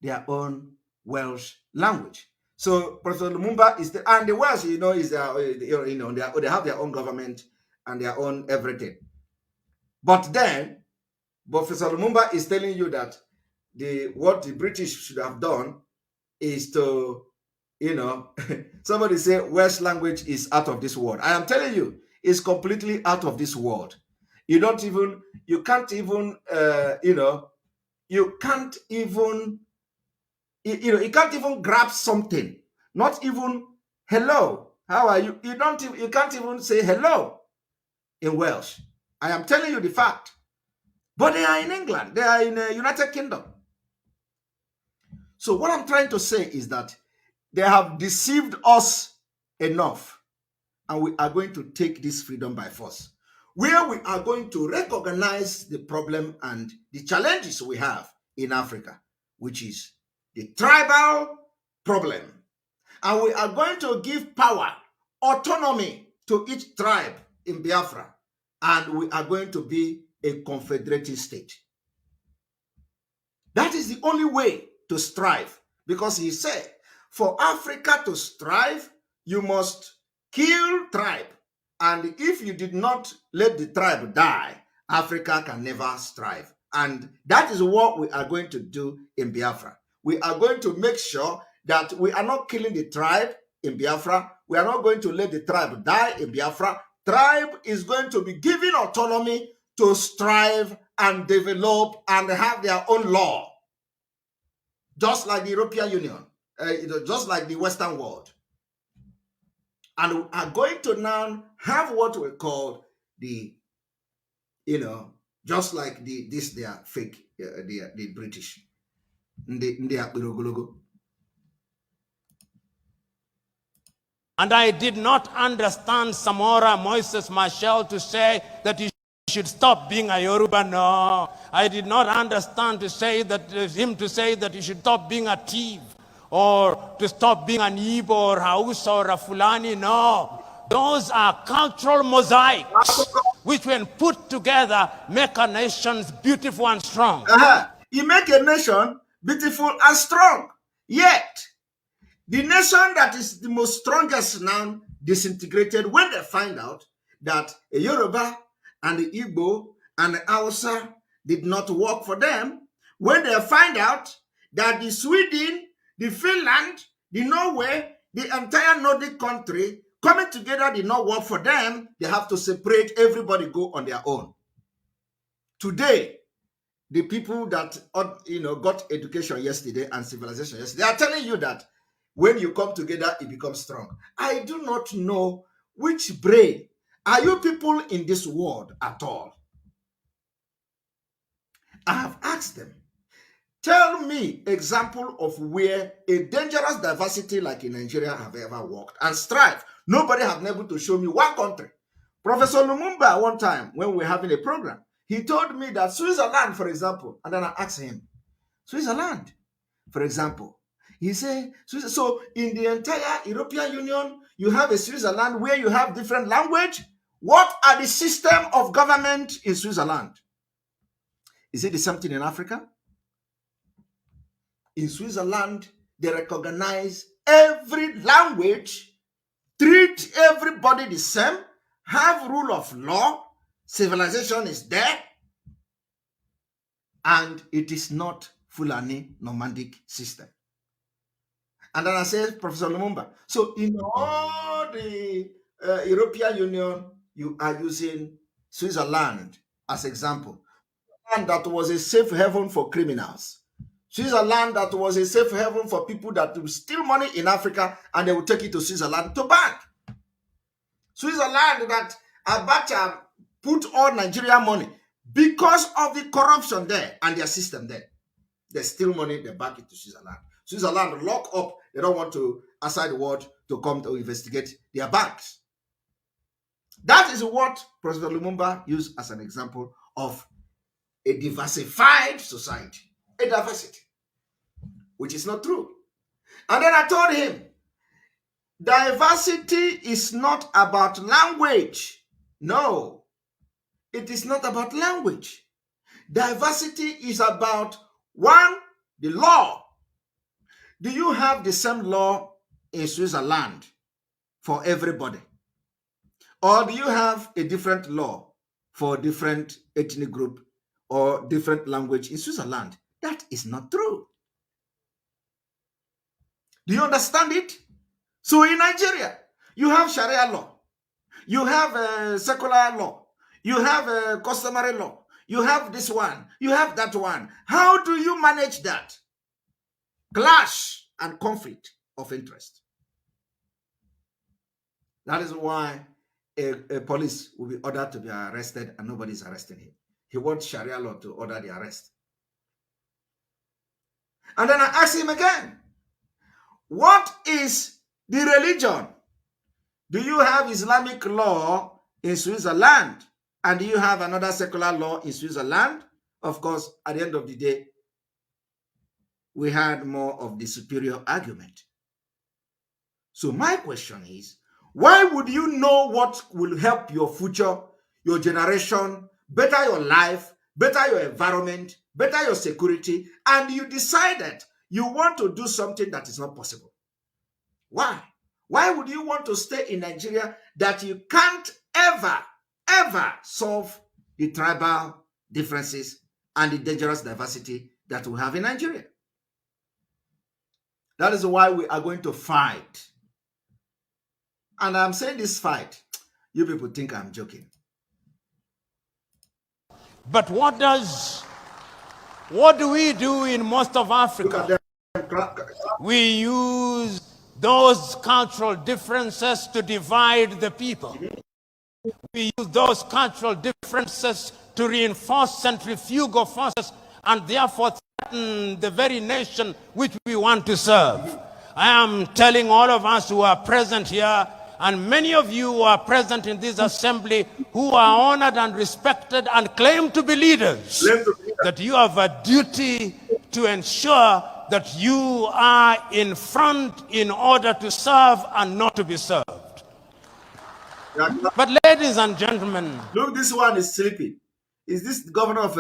their own Welsh language. So Professor Lumumba and the Welsh, is they have their own government and their own everything. But then Professor Lumumba is telling you that what the British should have done is to, somebody say Welsh language is out of this world. I am telling you, it's completely out of this world. You can't even grab something. Not even hello, how are you? You can't even say hello in Welsh. I am telling you the fact. But they are in England. They are in the United Kingdom. So what I'm trying to say is that they have deceived us enough, and we are going to take this freedom by force, where we are going to recognize the problem and the challenges we have in Africa, which is the tribal problem. And we are going to give power, autonomy to each tribe in Biafra. And we are going to be a confederated state. That is the only way to strive. Because he said, for Africa to strive, you must kill tribe. And if you did not let the tribe die, Africa can never strive. And that is what we are going to do in Biafra. We are going to make sure that we are not killing the tribe in Biafra. We are not going to let the tribe die in Biafra. Tribe is going to be given autonomy to strive and develop and have their own law, just like the European Union, just like the Western world. And we are going to now have what we call the, just like they are fake, the British. And I did not understand Samora Moises Machel to say that he should stop being a Yoruba. No, I did not understand him to say that he should stop being a thief or to stop being an Igbo or Hausa or a Fulani. No, those are cultural mosaics which, when put together, make a nation beautiful and strong. You make a nation beautiful and strong. Yet, the nation that is the most strongest now disintegrated when they find out that a Yoruba and the Igbo and the Hausa did not work for them. When they find out that the Sweden, the Finland, the Norway, the entire Nordic country coming together did not work for them, they have to separate, everybody go on their own. Today, the people that got education yesterday and civilization yesterday, they are telling you that when you come together, it becomes strong. I do not know which brain are you people in this world at all. I have asked them, tell me example of where a dangerous diversity like in Nigeria have ever worked and strive. Nobody have been able to show me one country. Professor Lumumba, one time when we were having a program, he told me that Switzerland, for example, and then I asked him, Switzerland, for example, he said, so in the entire European Union, you have a Switzerland where you have different language. What are the system of government in Switzerland? Is it the same thing in Africa? In Switzerland, they recognize every language, treat everybody the same, have rule of law, civilization is there, and it is not Fulani nomadic system. And then I said, Professor Lumumba, so in all the European Union, you are using Switzerland as example. And that was a safe haven for criminals. Switzerland that was a safe haven for people that will steal money in Africa and they will take it to Switzerland to bank. Switzerland that Abacha put all Nigerian money because of the corruption there and their system there. They steal money, they bank it to Switzerland. Switzerland lock up. They don't want to outside the world to come to investigate their banks. That is what President Lumumba used as an example of a diversified society, a diversity, which is not true. And then I told him, diversity is not about language. No, it is not about language. Diversity is about, one, the law. Do you have the same law in Switzerland for everybody? Or do you have a different law for different ethnic group or different language in Switzerland? That is not true. Do you understand it? So in Nigeria, you have Sharia law, you have secular law, you have customary law, you have this one, you have that one. How do you manage that? Clash and conflict of interest. That is why a police will be ordered to be arrested and nobody is arresting him. He wants Sharia law to order the arrest. And then I asked him again, what is the religion? Do you have Islamic law in Switzerland? And do you have another secular law in Switzerland? Of course, at the end of the day, we had more of the superior argument. So my question is, why would you know what will help your future, your generation, better your life, better your environment, better your security, and you decided you want to do something that is not possible? Why? Why would you want to stay in Nigeria that you can't ever solve the tribal differences and the dangerous diversity that we have in Nigeria? That is why we are going to fight. And I'm saying this fight, you people think I'm joking. But what do we do in most of Africa? We use those cultural differences to divide the people. We use those cultural differences to reinforce centrifugal forces and therefore threaten the very nation which we want to serve. I am telling all of us who are present here, and many of you who are present in this assembly, who are honored and respected and claim to be leaders, that you have a duty to ensure that you are in front in order to serve and not to be served. But ladies and gentlemen, look, this one is sleeping. Is this the governor of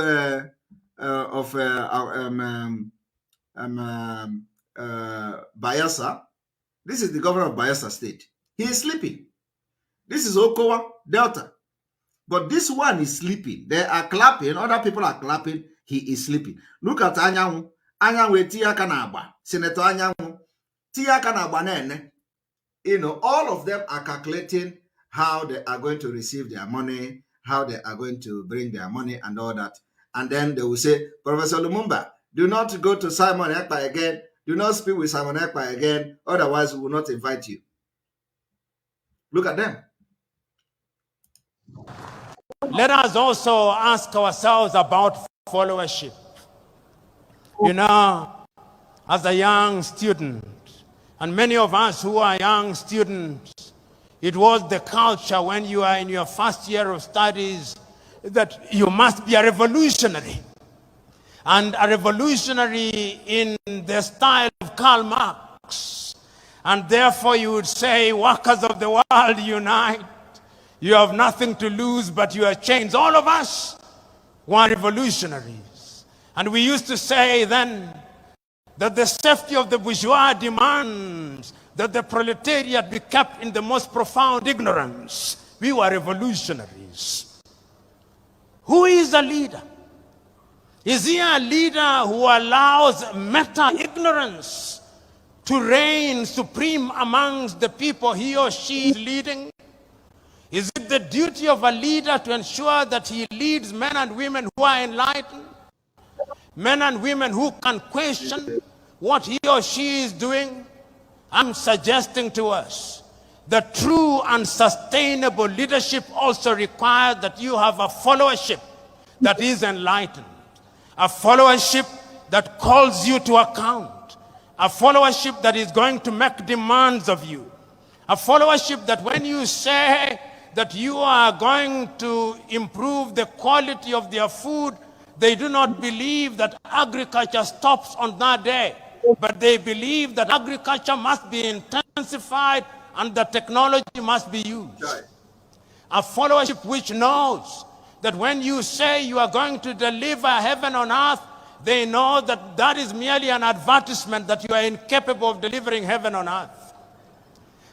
Bayelsa? This is the governor of Bayelsa State. He is sleeping. This is Okowa Delta. But this one is sleeping. They are clapping. Other people are clapping. He is sleeping. Look at Anyanwu. Anyanwu Tiyaka Nagba. Senator Anyanwu. Tiyaka Nagba Nene. You know, all of them are calculating how they are going to receive their money, how they are going to bring their money and all that. And then they will say, Professor Lumumba, do not go to Simon Ekpa again. Do not speak with Simon Ekpa again. Otherwise, we will not invite you. Look at them. Let us also ask ourselves about followership. You know, as a young student, and many of us who are young students, it was the culture when you are in your first year of studies that you must be a revolutionary. And a revolutionary in the style of Karl Marx. And therefore you would say, workers of the world, unite. You have nothing to lose but your chains. All of us were revolutionaries. And we used to say then that the safety of the bourgeois demands that the proletariat be kept in the most profound ignorance. We were revolutionaries. Who is a leader? Is he a leader who allows meta-ignorance to reign supreme amongst the people he or she is leading? Is it the duty of a leader to ensure that he leads men and women who are enlightened? Men and women who can question what he or she is doing? I'm suggesting to us that true and sustainable leadership also requires that you have a followership that is enlightened. A followership that calls you to account. A followership that is going to make demands of you. A followership that when you say that you are going to improve the quality of their food, they do not believe that agriculture stops on that day, but they believe that agriculture must be intensified and the technology must be used. A followership which knows that when you say you are going to deliver heaven on earth, they know that that is merely an advertisement that you are incapable of delivering heaven on earth.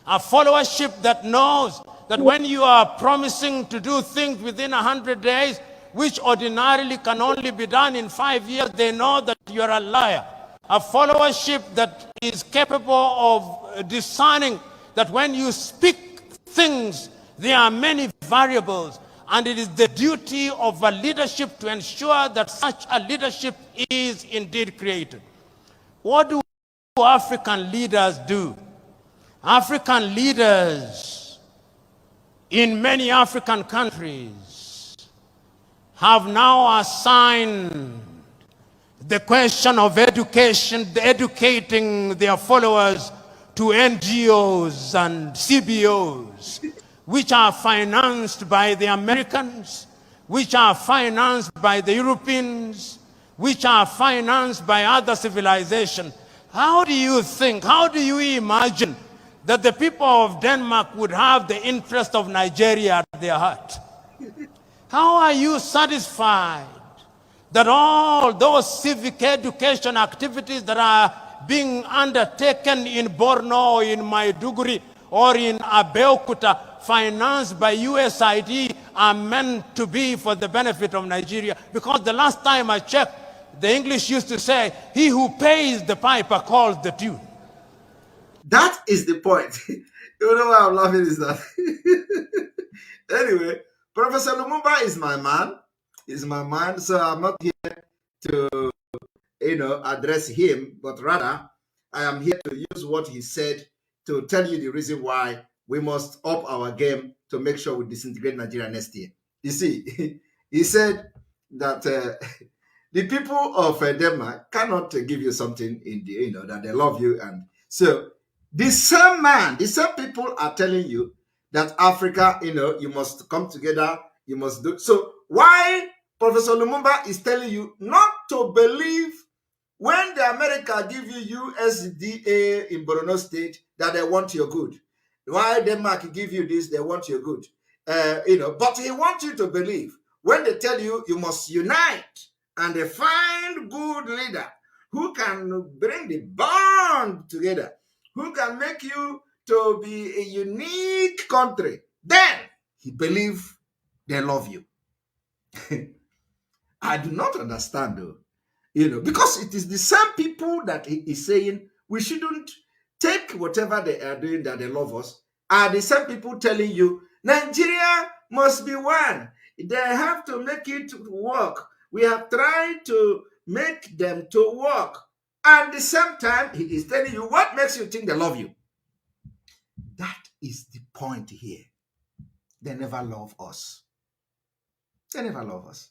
A followership that knows that when you are promising to do things within 100 days, which ordinarily can only be done in 5 years, they know that you are a liar. A followership that is capable of discerning that when you speak things, there are many variables, and it is the duty of a leadership to ensure that such a leadership is indeed created. What do African leaders do? African leaders in many African countries have now assigned the question of education, educating their followers to NGOs and CBOs, which are financed by the Americans, which are financed by the Europeans, which are financed by other civilizations. How do you think, how do you imagine that the people of Denmark would have the interest of Nigeria at their heart? How are you satisfied that all those civic education activities that are being undertaken in Borno or in Maiduguri or in Abeokuta, financed by USAID, are meant to be for the benefit of Nigeria? Because the last time I checked, the English used to say, he who pays the piper calls the tune. That is the point. You know why I'm laughing is that anyway, Professor Lumumba is my man. He's my man. So I'm not here to, address him, but rather I am here to use what he said to tell you the reason why we must up our game to make sure we disintegrate Nigeria next year. You see, he said that the people of Denmark cannot give you something in the, that they love you. And so the same man, the same people are telling you that Africa, you must come together, you must do. So why Professor Lumumba is telling you not to believe when the America give you USDA in Borno State that they want your good. Why Denmark give you this, they want your good. But he wants you to believe when they tell you you must unite and they find good leader who can bring the bond together, who can make you to be a unique country, then he believe they love you. I do not understand though. Because it is the same people that he is saying we shouldn't take whatever they are doing that they love us, are the same people telling you Nigeria must be one. They have to make it work. We have tried to make them to work. At the same time, he is telling you what makes you think they love you. That is the point here. They never love us. They never love us.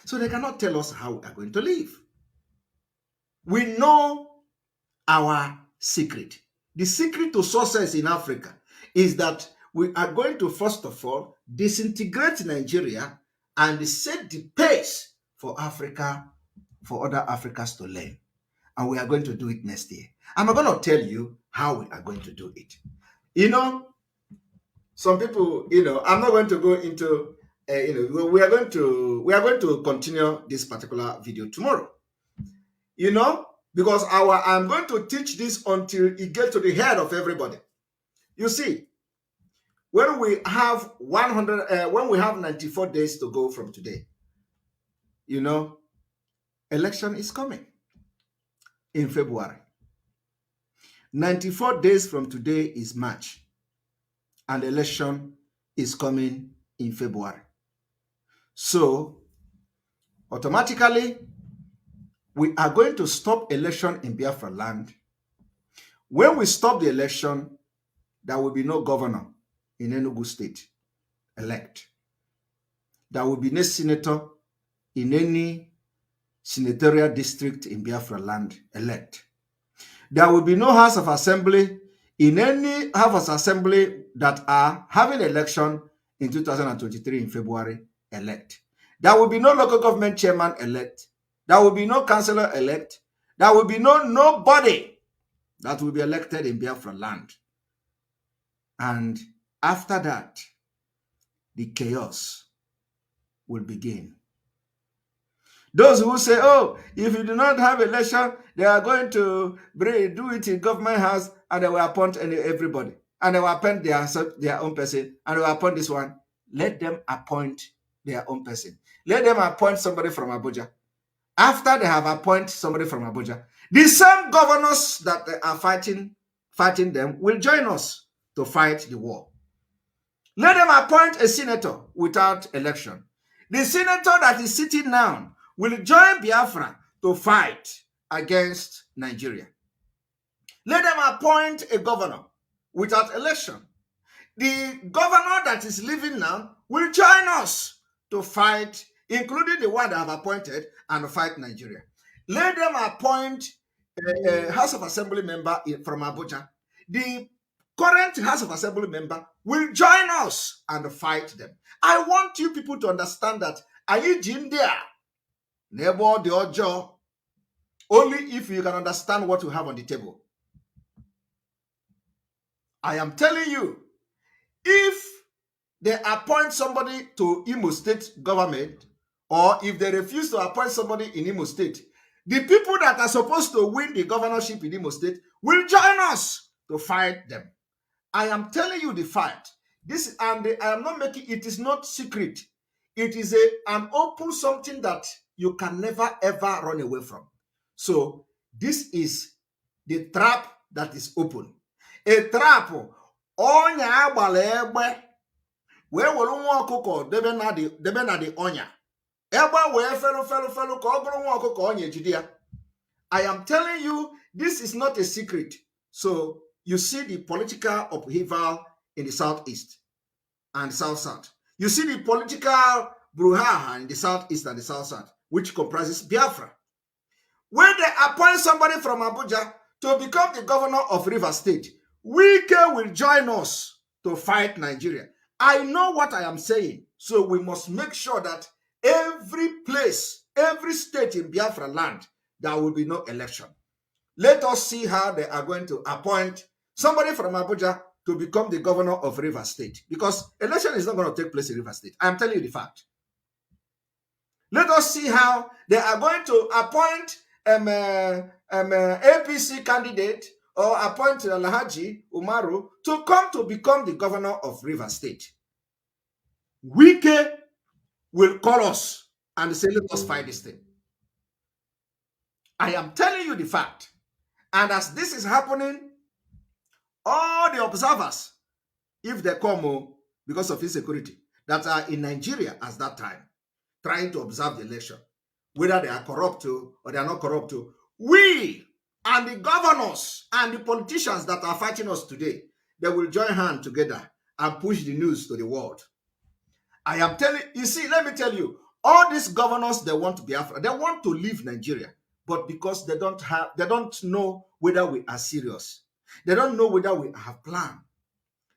So they cannot tell us how we are going to live. We know our secret. The secret to success in Africa is that we are going to, first of all, disintegrate Nigeria and set the pace for Africa, for other Africans to learn. And we are going to do it next year. I'm going to tell you how we are going to do it. Some people, I'm not going to go into, we are going to continue this particular video tomorrow. Because I'm going to teach this until it gets to the head of everybody. You see, when we have 94 days to go from today, election is coming in February. 94 days from today is March, and election is coming in February. So, automatically, we are going to stop election in Biafra land. When we stop the election, there will be no governor in Enugu State elect. There will be no senator in any senatorial district in Biafra land elect. There will be no House of Assembly in any House of Assembly that are having election in 2023 in February elect. There will be no local government chairman elect. There will be no councillor elect. There will be nobody that will be elected in Biafra land. And after that, the chaos will begin. Those who say, oh, if you do not have election, they are going to do it in government house and they will appoint everybody. And they will appoint their own person and they will appoint this one. Let them appoint their own person. Let them appoint somebody from Abuja. After they have appointed somebody from Abuja, the same governors that are fighting them will join us to fight the war. Let them appoint a senator without election. The senator that is sitting now will join Biafra to fight against Nigeria. Let them appoint a governor without election. The governor that is living now will join us to fight, including the one that have appointed, and fight Nigeria. Let them appoint a House of Assembly member from Abuja. The current House of Assembly member will join us and fight them. I want you people to understand that India, Neighbor the ojo. Only if you can understand what you have on the table. I am telling you, if they appoint somebody to Imo State government, or if they refuse to appoint somebody in Imo State, the people that are supposed to win the governorship in Imo State will join us to fight them. I am telling you the fact. This, and I am not making it, is not secret. It is an open something that you can never ever run away from. So this is the trap that is open. A trap. Onya agbala egbe wee were nwa ọkụkọ debe na the ọnya. Egbe wee felu ka ọ bụrụ nwa ọkụkọ ọnya ejide ya. I am telling you, this is not a secret. So you see the political upheaval in the southeast and the south. You see the political brouhaha in the southeast and the south, which comprises Biafra. When they appoint somebody from Abuja to become the governor of Rivers State, Wike will join us to fight Nigeria. I know what I am saying. So we must make sure that every place, every state in Biafra land, there will be no election. Let us see how they are going to appoint somebody from Abuja to become the governor of Rivers State. Because election is not going to take place in Rivers State. I am telling you the fact. Let us see how they are going to appoint APC candidate or appoint Alhaji Umaru to come to become the governor of Rivers State. Wike will call us and say, let us fight this thing. I am telling you the fact. And as this is happening, all the observers, if they come because of insecurity, that are in Nigeria at that time, trying to observe the election, whether they are corrupt or they are not corrupt, we and the governors and the politicians that are fighting us today, they will join hands together and push the news to the world. I am telling you, see, let me tell you, all these governors, they want to be Biafra. They want to leave Nigeria, but because they don't know whether we are serious. They don't know whether we have planned.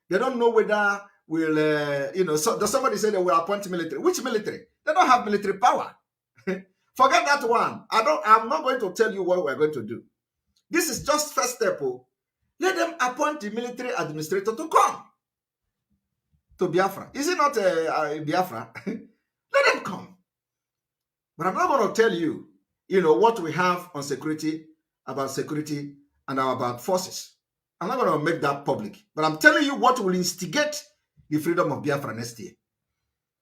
They don't know whether we'll, so somebody said they will appoint military. Which military? They don't have military power. Forget that one. I'm not going to tell you what we're going to do. This is just first step. Let them appoint the military administrator to come to Biafra. Is it not Biafra? Let them come. But I'm not going to tell you, what we have on security, about security, and about forces. I'm not going to make that public. But I'm telling you what will instigate the freedom of Biafra next year.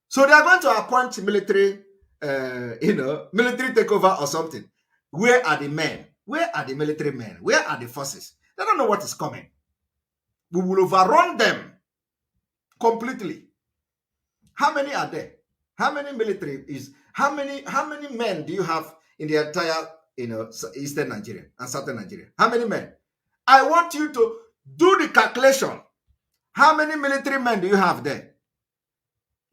So they are going to appoint military, military takeover or something. Where are the men? Where are the military men? Where are the forces? They don't know what is coming. We will overrun them completely. How many are there? How many military is? How many men do you have in the entire, eastern Nigeria and southern Nigeria? How many men? I want you to do the calculation. How many military men do you have there?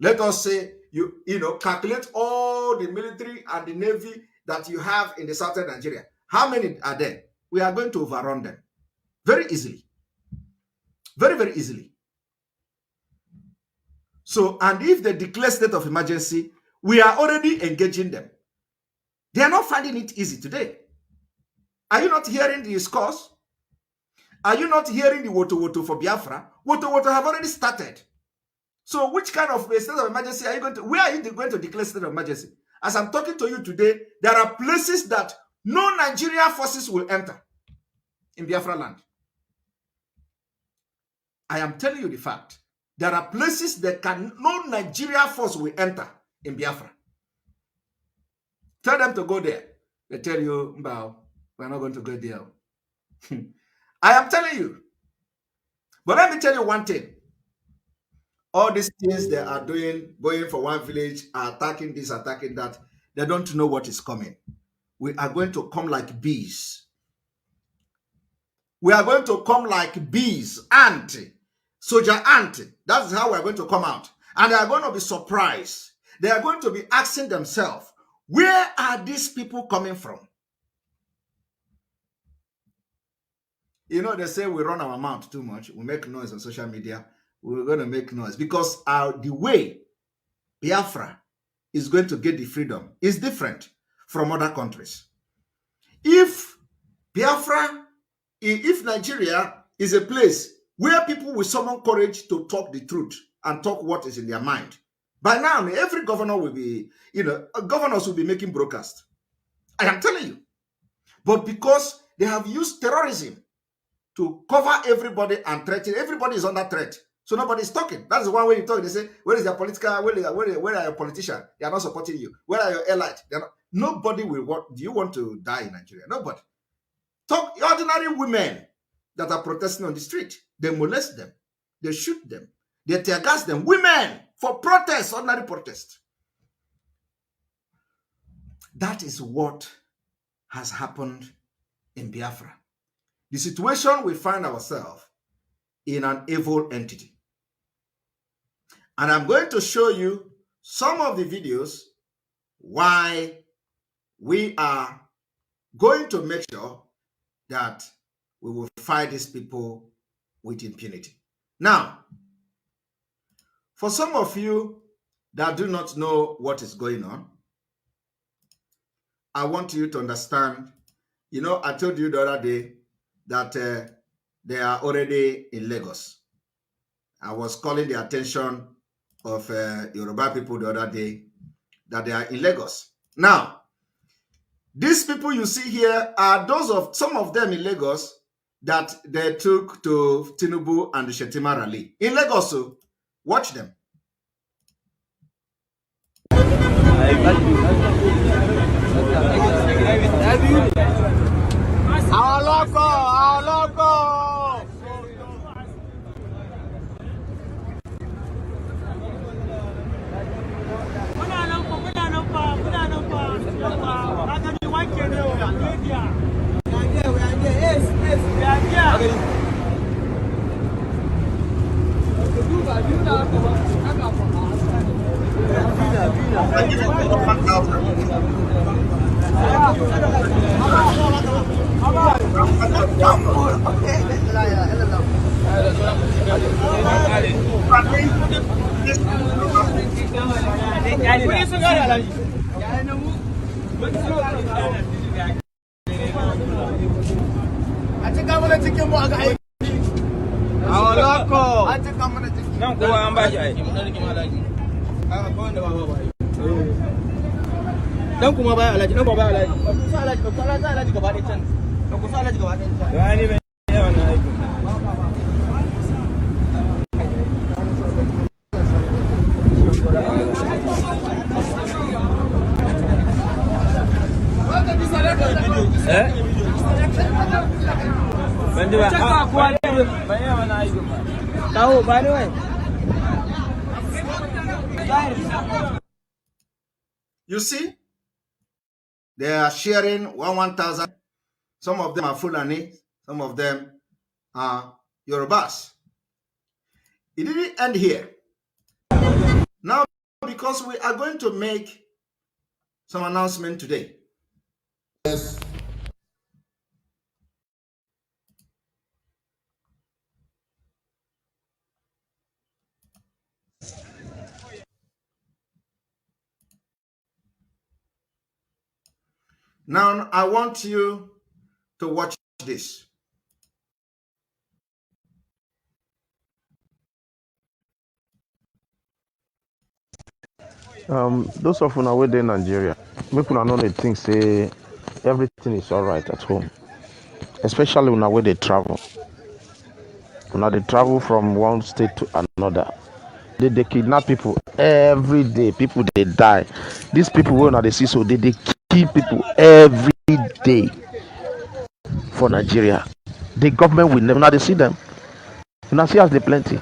Let us say you calculate all the military and the navy that you have in the southern Nigeria. How many are there? We are going to overrun them very easily. Very, very easily. So, and if they declare state of emergency, we are already engaging them. They are not finding it easy today. Are you not hearing the scores? Are you not hearing the woto for Biafra? Woto have already started. So which kind of state of emergency are you going to, where are you going to declare state of emergency? As I'm talking to you today, there are places that no Nigerian forces will enter in Biafra land. I am telling you the fact. There are places that no Nigerian force will enter in Biafra. Tell them to go there. They tell you, "Mbao, we're not going to go there." I am telling you. But let me tell you one thing. All these things they are doing, going for one village, attacking this, attacking that, they don't know what is coming. We are going to come like bees. We are going to come like bees, ant, soldier ant. That's how we're going to come out. And they are going to be surprised. They are going to be asking themselves, where are these people coming from? They say we run our mouth too much. We make noise on social media. We're going to make noise because the way Biafra is going to get the freedom is different from other countries. If Biafra, if Nigeria is a place where people will summon courage to talk the truth and talk what is in their mind, by now every governor will be, governors will be making broadcast. I am telling you. But because they have used terrorism to cover everybody and threaten, everybody is under threat. So nobody is talking. That's the one way you talk. They say, where is your political, where are your politicians? They are not supporting you. Where are your allies? Nobody will want. Do you want to die in Nigeria? Nobody. Talk ordinary women that are protesting on the street. They molest them. They shoot them. They tear gas them. Women for protest, ordinary protest. That is what has happened in Biafra. The situation we find ourselves in an evil entity. And I'm going to show you some of the videos why we are going to make sure that we will fight these people with impunity. Now, for some of you that do not know what is going on, I want you to understand, I told you the other day that they are already in Lagos. I was calling the attention of Yoruba people the other day that they are in Lagos. Now, these people you see here are those of some of them in Lagos that they took to Tinubu and the Shetima rally. In Lagos, so watch them. Our local. Dan kuma baya alaji, dan kuma baya alaji. Kusa alaji, kusa alaji gaba ɗaya can. Kusa alaji gaba ɗaya can. Gani bai yawa na aiki. Ban ji ba. Ban yawa na aiki ba. Kawo ba ne wai. You see? They are sharing 1,000. Some of them are Fulani. Some of them are Yorubas. It didn't end here. Now, because we are going to make some announcement today. Yes. Now, I want you to watch this. Those of una wey dey Nigeria, make una know the thing say everything is alright at home. Especially una wey dey travel. Una dey travel from one state to another. They kidnap people every day. People they die. These people wey una dey see so they kill people every day for Nigeria. The government will never. Now they see them. Una see as they plenty.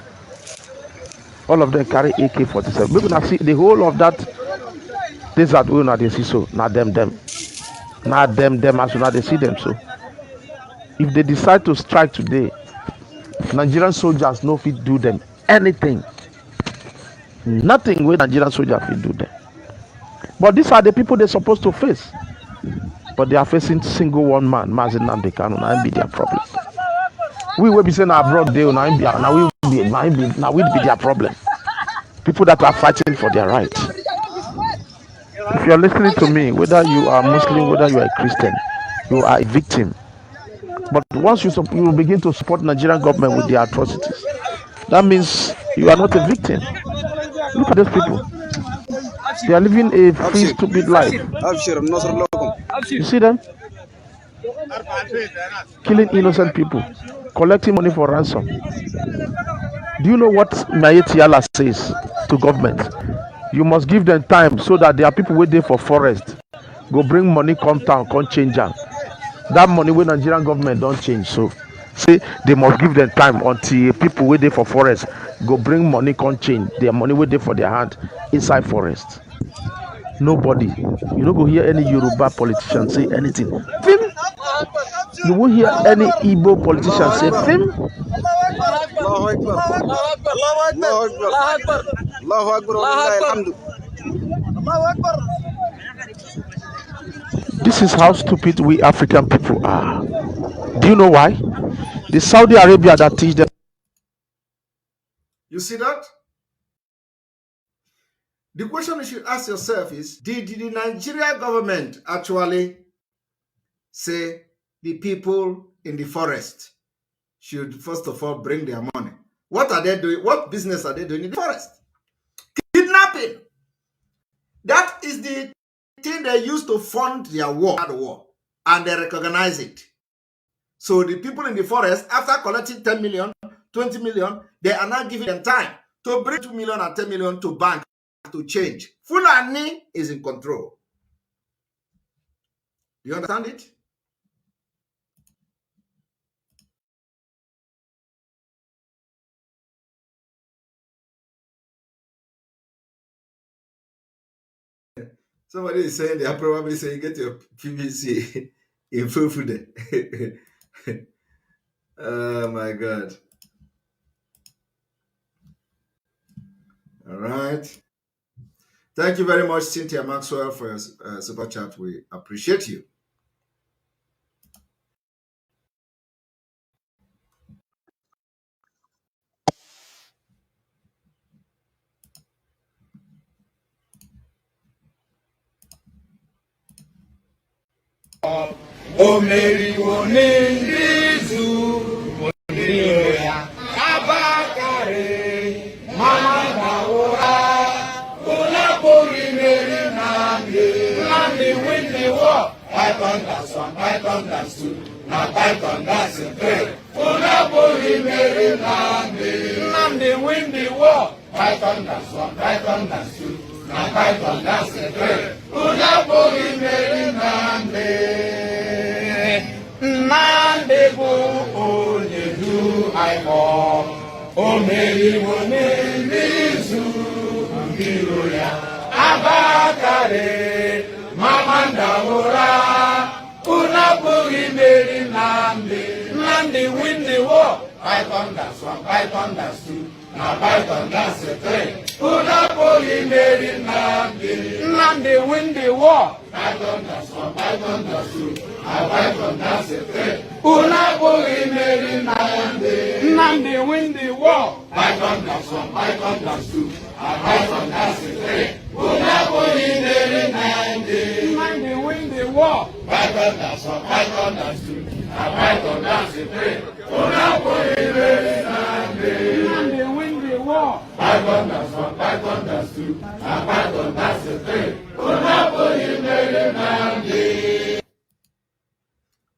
All of them carry AK-47. Make una see the whole of that desert wey una dey see so. Na them. Na them as una dey see them so. If they decide to strike today, Nigerian soldiers no fit do them anything. Nothing wey Nigerian soldiers fit do them. But these are the people they're supposed to face. But they are facing single one man, Mazi Nnamdi Kanu. Now be their problem. We will be saying abroad they now we be their problem. People that are fighting for their right. If you are listening to me, whether you are Muslim, whether you are a Christian, you are a victim. But once you begin to support Nigerian government with their atrocities, that means you are not a victim. Look at those people. They are living a free, stupid life. You see them killing innocent people, collecting money for ransom. Do you know what Mayeti Allah says to government? You must give them time so that there are people waiting for forest. Go bring money, come town, come change am. That money wey Nigerian government don change, so say they must give them time until people wey dey for forest go bring money come change their money wey dey for their hand inside forest. Nobody, you no go hear any Yoruba politician say anything. Film, you won't hear any Igbo politician say film. This is how stupid we African people are. Do you know why? The Saudi Arabia that teach them. You see that? The question you should ask yourself is, did the Nigeria government actually say the people in the forest should first of all bring their money? What are they doing? What business are they doing in the forest? Kidnapping. That is the thing they use to fund their war, and they recognize it. So the people in the forest, after collecting 10 million, 20 million, they are now giving them time to bring 2 million and 10 million to bank to change. Fulani is in control. Do you understand it? Somebody is saying they are probably saying get your PVC in full food. Oh my God. All right. Thank you very much, Cynthia Maxwell, for your super chat. We appreciate you.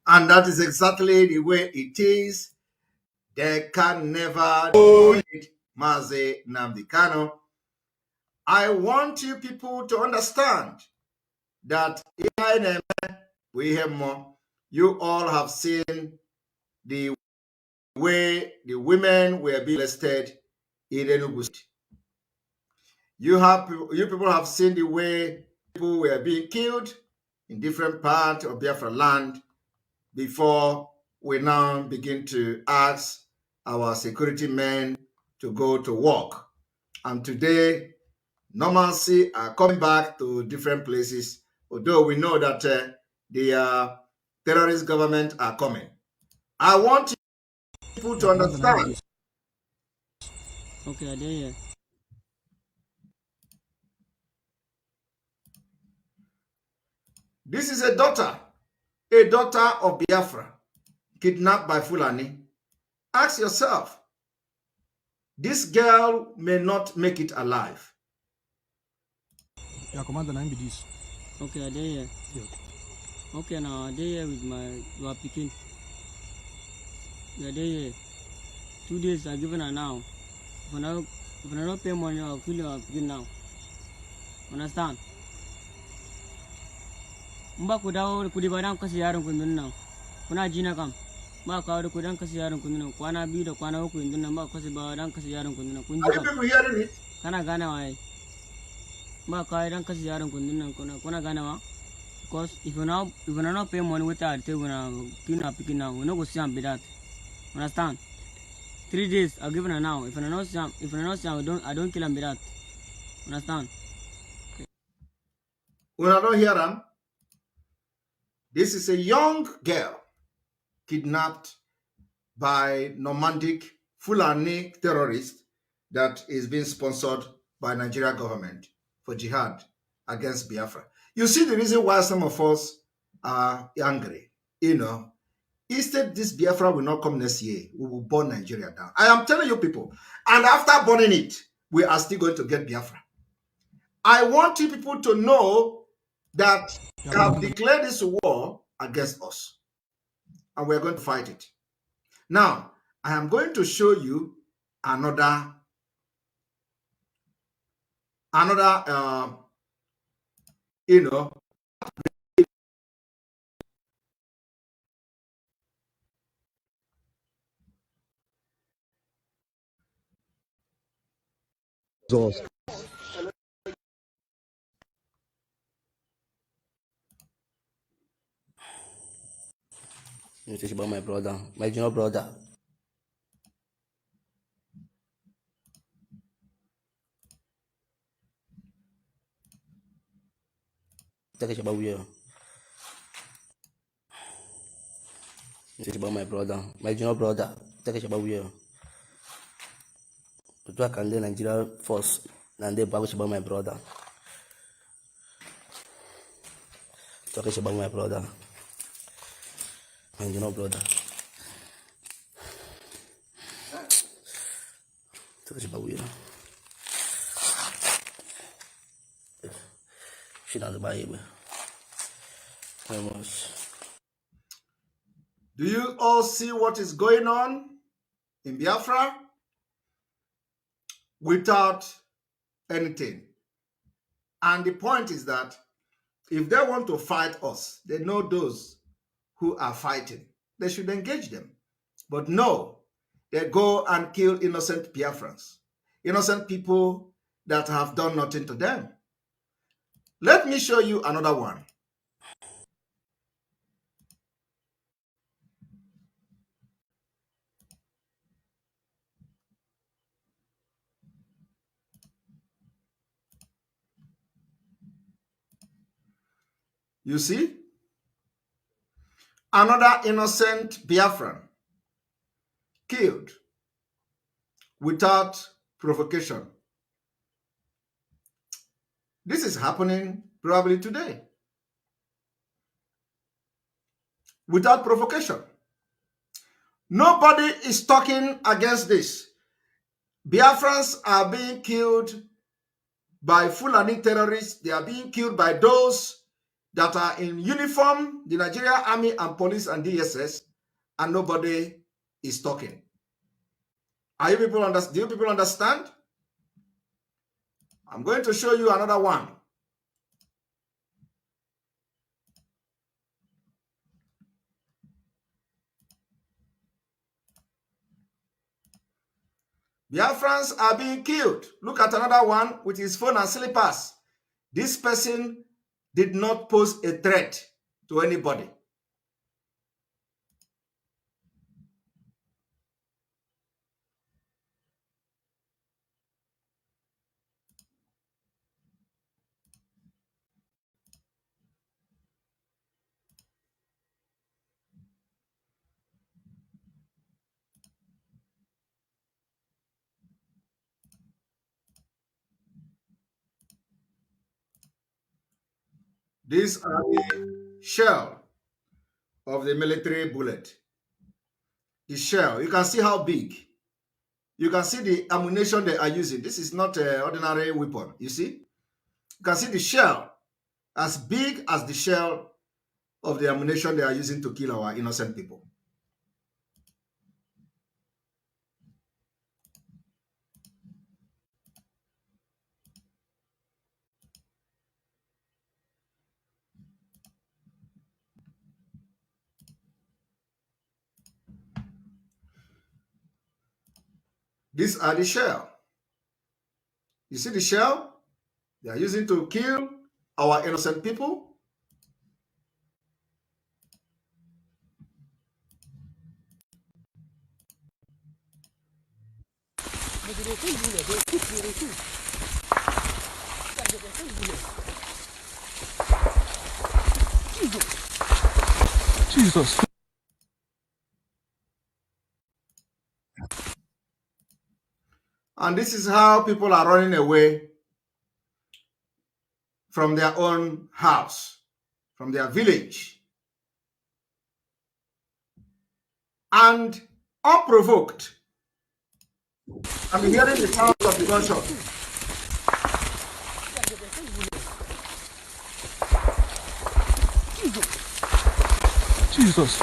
And that is exactly the way it is. They can never do it, Mazi Nnamdi Kanu. I want you people to understand that we have more. You all have seen the way the women were being molested in Enugu State. You people have seen the way people were being killed in different parts of Biafra land before we now begin to ask our security men to go to work. And today, normalcy are coming back to different places, although we know that the terrorist government are coming. I want people to understand. Okay, I did hear. This is a daughter of Biafra, kidnapped by Fulani. Ask yourself, this girl may not make it alive. Yeah, Commander, I'm this. Okay, I dey here. Okay, now I dey here with your pikin. You are dey here. 2 days I given her now. If I not pay money, I'll kill your pikin now. Understand? Mba ku dawo ku ba dan kasi yaron kun nan. Kuna ji na kam. Ba ka da ku dan kasi yaron kun nan. Kwana biyu da kwana uku yanzu nan ba kasi ba dan kasi yaron kun nan. Kun ji Are you kam. people hearing it? Kana gane waye. Ba ka dan kasi yaron kun nan kuna gane wa. Because if you not pay money with her, they gonna picking now. We no go see am be that. Understand? 3 days I'll give her now. If I not see am, I don't kill am be that. Understand? When I don't hear them, this is a young girl kidnapped by nomadic Fulani terrorists that is being sponsored by Nigeria government for jihad against Biafra. You see the reason why some of us are angry. Instead, this Biafra will not come next year. We will burn Nigeria down. I am telling you people. And after burning it, we are still going to get Biafra. I want you people to know that they have declared this war against us. And we're going to fight it. Now, I am going to show you another you know, Exhaust. You think about my brother, my junior brother. Take about where. You think about my brother, my junior brother. Take about where. But I can learn Nigeria first, and then back about my brother. Talk about my brother, my junior brother. Talk about where. She not the Bible. Very much. do you all see what is going on in Biafra? Without anything. And the point is that if they want to fight us, they know those who are fighting. They should engage them. But no, they go and kill innocent Biafrans, innocent people that have done nothing to them. Let me show you another one. You see? Another innocent Biafran killed without provocation. This is happening probably today. Without provocation. Nobody is talking against this. Biafrans are being killed by Fulani terrorists. They are being killed by those that are in uniform, the Nigerian Army and police and DSS, and nobody is talking. Do you people understand? I'm going to show you another one. Biafrans are being killed. Look at another one with his phone and slippers. This person did not pose a threat to anybody. These are the shell of the military bullet. The shell, you can see how big. You can see the ammunition they are using. This is not an ordinary weapon, you see? You can see the shell as big as the shell of the ammunition they are using to kill our innocent people. These are the shell. You see the shell they are using to kill our innocent people? Jesus. And this is how people are running away from their own house, from their village. And unprovoked, I'm hearing the sound of the gunshot. Jesus.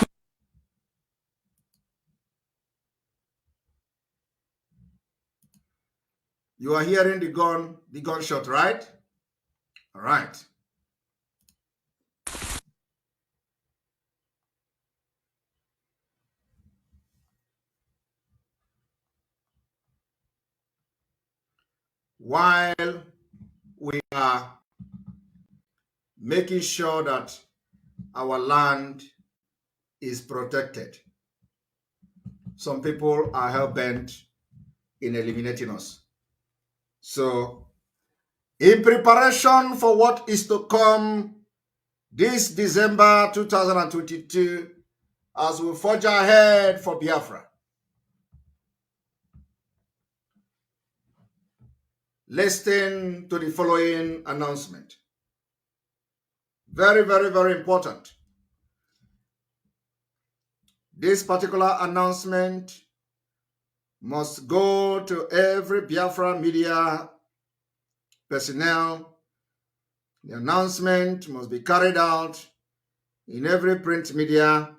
You are hearing the gunshot, right? All right. While we are making sure that our land is protected, some people are hell-bent in eliminating us. So, in preparation for what is to come this December 2022, as we forge ahead for Biafra, listen to the following announcement. Very, very, very important. This particular announcement must go to every Biafra media personnel. The announcement must be carried out in every print media.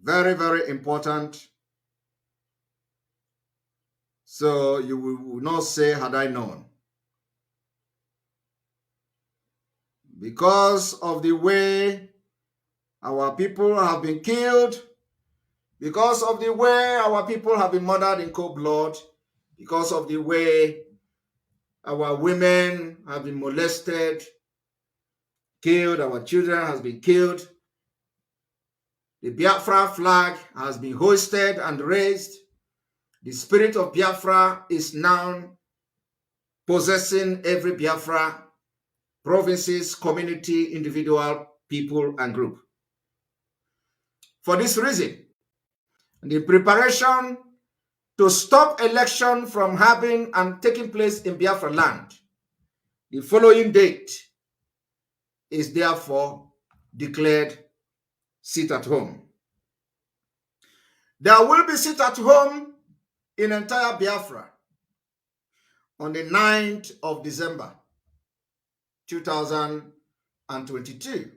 Very, very important. So you will not say, had I known. Because of the way our people have been killed, because of the way our people have been murdered in cold blood, because of the way our women have been molested, killed, our children has been killed, the Biafra flag has been hoisted and raised. The spirit of Biafra is now possessing every Biafra, provinces, community, individual, people, and group. For this reason, the preparation to stop election from having and taking place in Biafra land, the following date is therefore declared sit at home. There will be sit at home in entire Biafra on the 9th of December 2022.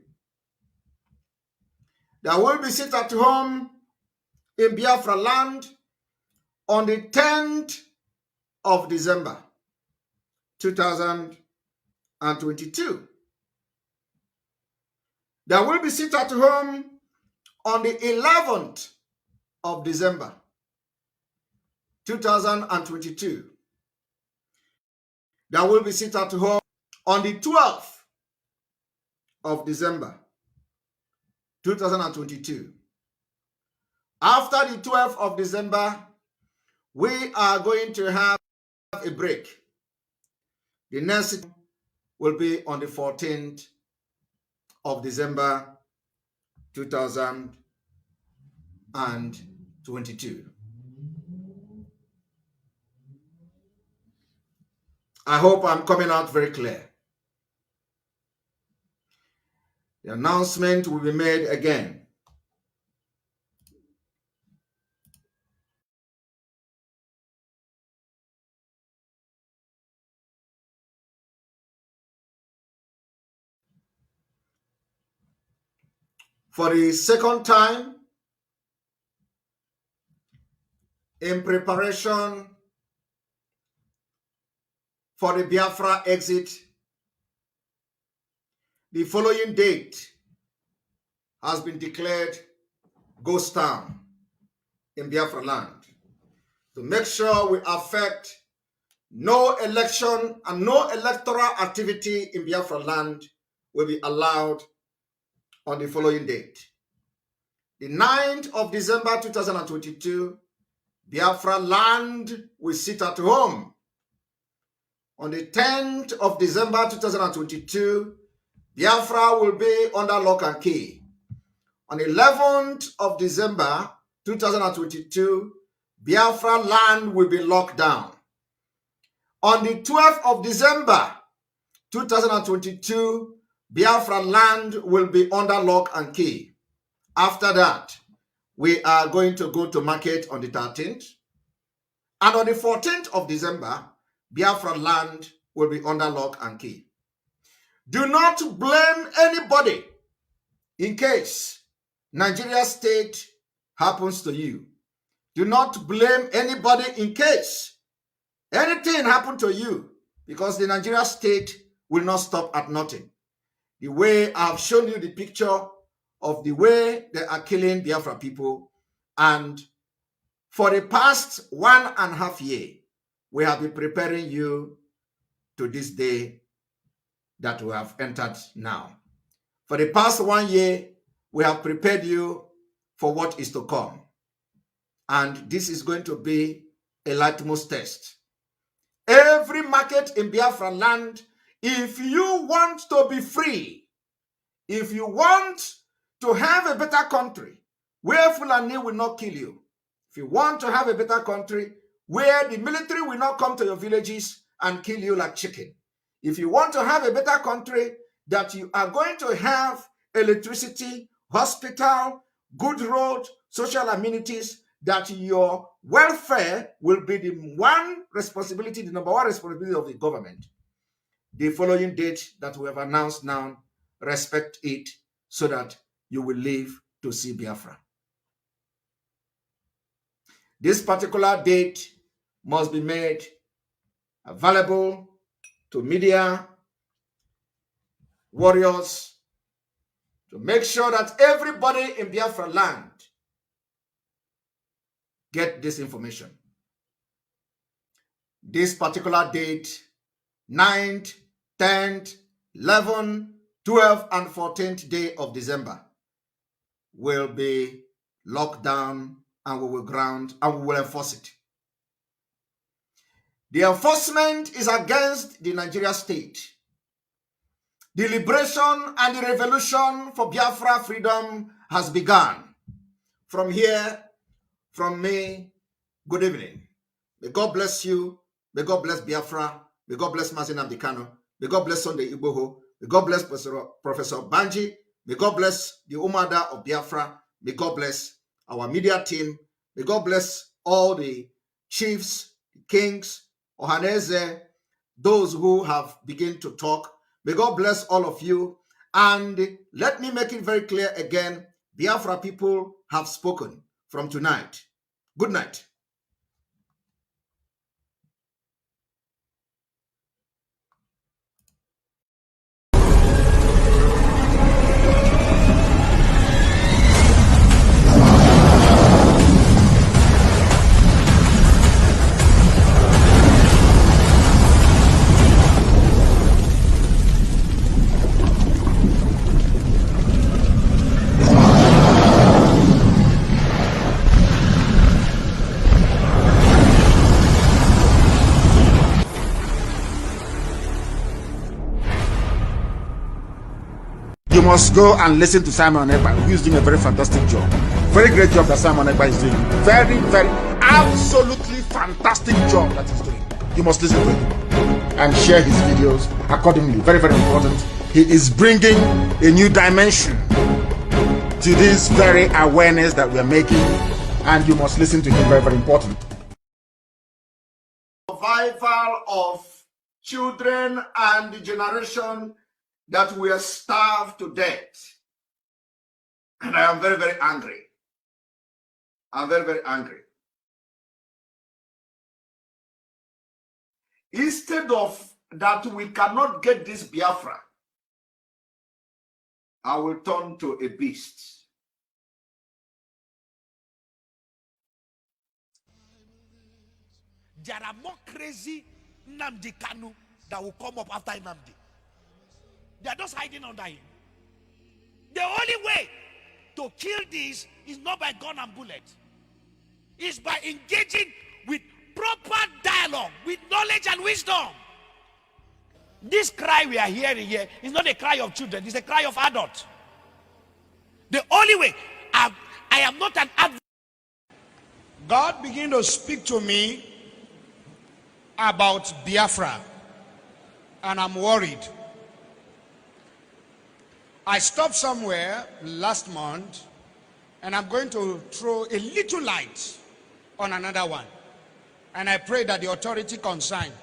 There will be sit at home in Biafra land on the 10th of December 2022. There will be sit at home on the 11th of December 2022. There will be sit at home on the 12th of December 2022. After the 12th of December, we are going to have a break. The next will be on the 14th of December 2022. I hope I'm coming out very clear. The announcement will be made again. For the second time, in preparation for the Biafra exit, the following date has been declared ghost town in Biafra land to make sure we affect no election and no electoral activity in Biafra land will be allowed on the following date. The 9th of December 2022, Biafra land will sit at home. On the 10th of December 2022, Biafra will be under lock and key. On the 11th of December 2022, Biafra land will be locked down. On the 12th of December 2022, Biafra land will be under lock and key. After that, we are going to go to market on the 13th. And on the 14th of December, Biafra land will be under lock and key. Do not blame anybody in case Nigeria state happens to you. Do not blame anybody in case anything happened to you, because the Nigeria state will not stop at nothing. The way I've shown you the picture of the way they are killing Biafra people, and for the past 1.5 years, we have been preparing you to this day that we have entered now. For the past 1 year, we have prepared you for what is to come. And this is going to be a litmus test. Every market in Biafra land, if you want to be free, if you want to have a better country where Fulani will not kill you, if you want to have a better country where the military will not come to your villages and kill you like chicken, if you want to have a better country that you are going to have electricity, hospital, good road, social amenities, that your welfare will be the one responsibility, the number one responsibility of the government, the following date that we have announced now, respect it so that you will live to see Biafra. This particular date must be made available to media, warriors, to make sure that everybody in Biafra land get this information. This particular date, 9th, 10th, 11th, 12th, and 14th day of December will be locked down, and we will ground and we will enforce it. The enforcement is against the Nigeria state. The liberation and the revolution for Biafra freedom has begun. From here, from me, good evening. May God bless you. May God bless Biafra. May God bless Mazin Abdikano. May God bless Sunday Igboho. May God bless Professor Banji. May God bless the Umada of Biafra. May God bless our media team. May God bless all the chiefs, kings, Ohaneze, those who have begun to talk. May God bless all of you. And let me make it very clear again, Biafra people have spoken from tonight. Good night. You must go and listen to Simon Ekpa, who is doing a very fantastic job. Very great job that Simon Ekpa is doing. Very, very, absolutely fantastic job that he's doing. You must listen to him and share his videos accordingly. Very, very important. he is bringing a new dimension to this very awareness that we're making, and you must listen to him. Very, very important. Survival of children and the generation that we are starved to death. And I am very, very angry. I'm very, very angry. Instead of that, we cannot get this Biafra, I will turn to a beast. There are more crazy Nnamdi Kanu that will come up after Nnamdi. They are just hiding under him. The only way to kill this is not by gun and bullet. It's by engaging with proper dialogue, with knowledge and wisdom. This cry we are hearing here is not a cry of children, it's a cry of adults. The only way, I am not an advocate. God began to speak to me about Biafra, and I'm worried. I stopped somewhere last month, and I'm going to throw a little light on another one. And I pray that the authority concerned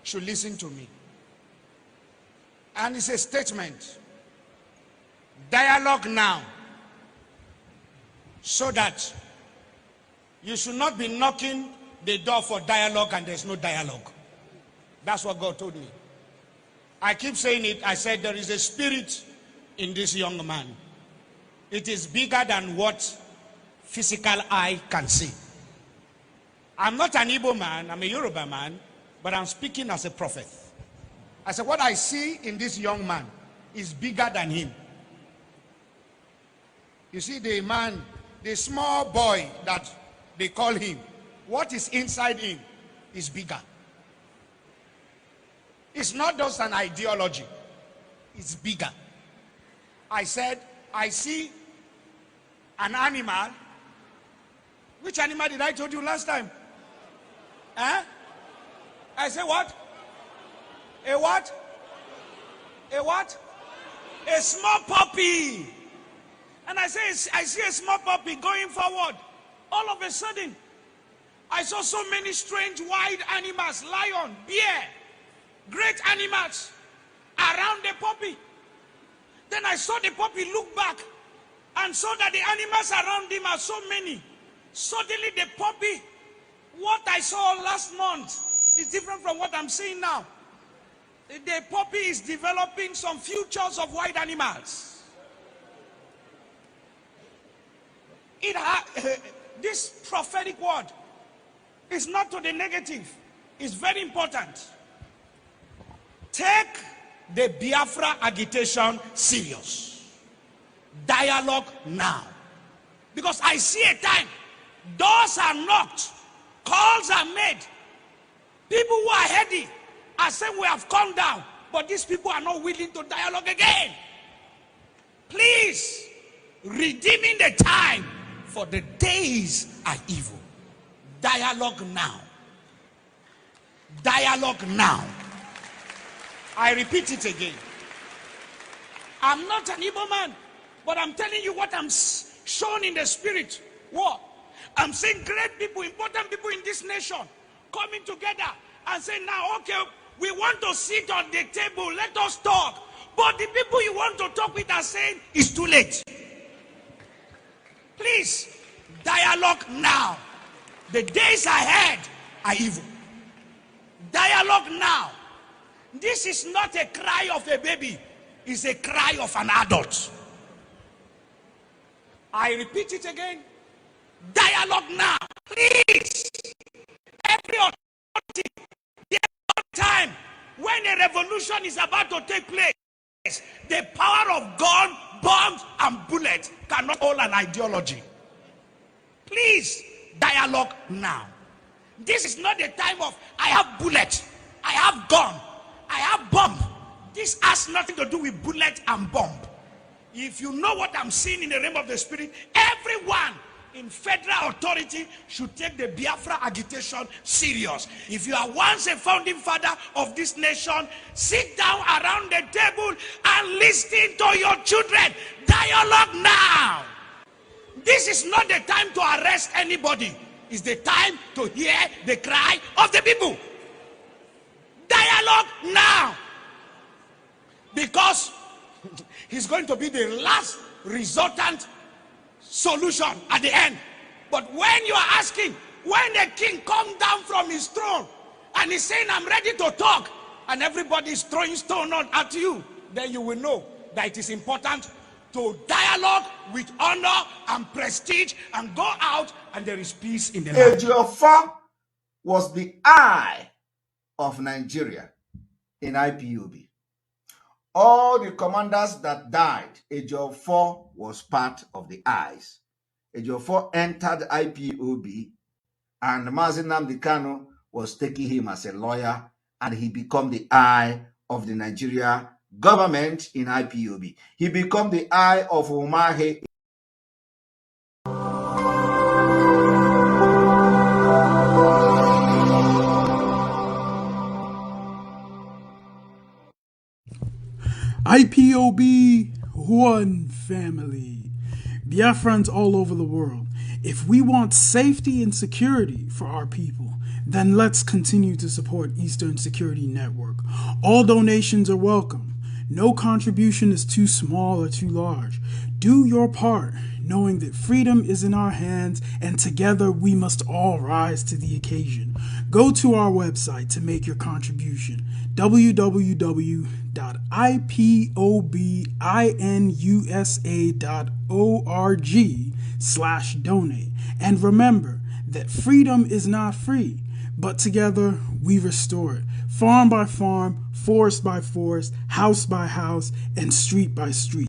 should listen to me. And it's a statement. Dialogue now, so that you should not be knocking the door for dialogue and there's no dialogue. That's what God told me. I keep saying it. I said there is a spirit in this young man. It is bigger than what physical eye can see. I'm not an Igbo man, I'm a Yoruba man, but I'm speaking as a prophet. I said what I see in this young man is bigger than him. You see the man, the small boy that they call him, what is inside him is bigger. It's not just an ideology, it's bigger. I said, I see an animal. Which animal did I told you last time? Huh? I said what? A what? A what? A small puppy. And I say, I see a small puppy going forward. All of a sudden, I saw so many strange wild animals, lion, bear, great animals around the puppy. Then I saw the puppy look back and saw that the animals around him are so many. Suddenly the puppy, what I saw last month is different from what I'm seeing now. The puppy is developing some futures of wild animals. This prophetic word is not to the negative. It's very important. Take the Biafra agitation serious. Dialogue now. Because I see a time, doors are knocked, calls are made. People who are heady are saying we have come down, but these people are not willing to dialogue again. Please, redeeming the time, for the days are evil. Dialogue now. Dialogue now. I repeat it again. I'm not an evil man, but I'm telling you what I'm shown in the spirit. What? I'm seeing great people, important people in this nation coming together and saying, now, okay, we want to sit on the table, let us talk. But the people you want to talk with are saying, it's too late. Please, dialogue now. The days ahead are evil. Dialogue now. This is not a cry of a baby. It's a cry of an adult. I repeat it again. Dialogue now. Please. Every authority, the time when a revolution is about to take place, the power of gun, bombs, and bullets cannot hold an ideology. Please, dialogue now. This is not the time of, I have bullet, I have gun, I have bomb. This has nothing to do with bullet and bomb. If you know what I'm seeing in the realm of the spirit, everyone in federal authority should take the Biafra agitation serious. If you are once a founding father of this nation, sit down around the table and listen to your children. Dialogue now. This is not the time to arrest anybody. It's the time to hear the cry of the people. Dialogue now. Because he's going to be the last resultant solution at the end. But when you are asking, when the king comes down from his throne and he's saying, I'm ready to talk, and everybody is throwing stone at you, then you will know that it is important to dialogue with honor and prestige and go out and there is peace in the land. Ejiofor was the eye of Nigeria in IPOB. All the commanders that died, Ejiofor was part of the eyes. Ejiofor entered IPOB and Mazi Nnamdi Kanu was taking him as a lawyer, and he became the eye of the Nigeria government in IPOB. He became the eye of Umahi. IPOB, one family. Biafrans all over the world. If we want safety and security for our people, then let's continue to support Eastern Security Network. All donations are welcome. No contribution is too small or too large. Do your part, knowing that freedom is in our hands, and together we must all rise to the occasion. Go to our website to make your contribution, www.ipobinUSA.org/donate. And remember that freedom is not free, but together we restore it, farm by farm, forest by forest, house by house, and street by street.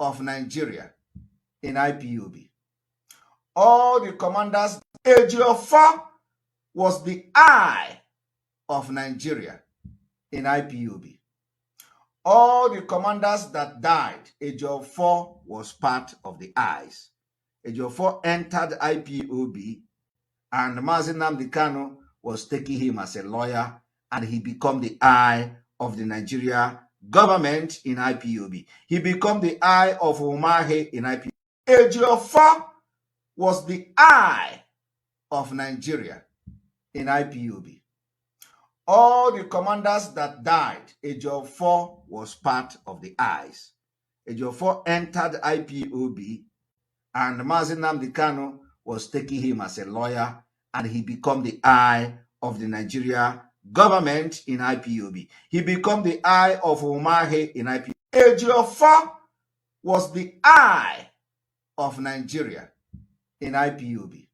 Of Nigeria in IPOB. All the commanders, Ejiofor was the eye of Nigeria in IPOB. All the commanders that died, Ejiofor was part of the eyes. Ejiofor entered IPOB and Mazi Nnamdi Kanu was taking him as a lawyer, and he became the eye of the Nigeria government in IPOB. He became the eye of Umahi in IPOB. Ejiofor was the eye of Nigeria in IPOB. All the commanders that died, Ejiofor was part of the eyes. Ejiofor entered IPOB and Mazi Nnamdi Kanu was taking him as a lawyer, and he became the eye of the Nigeria government in IPOB. He became the eye of Umahi in IPOB. Ejiofor was the eye of Nigeria in IPOB.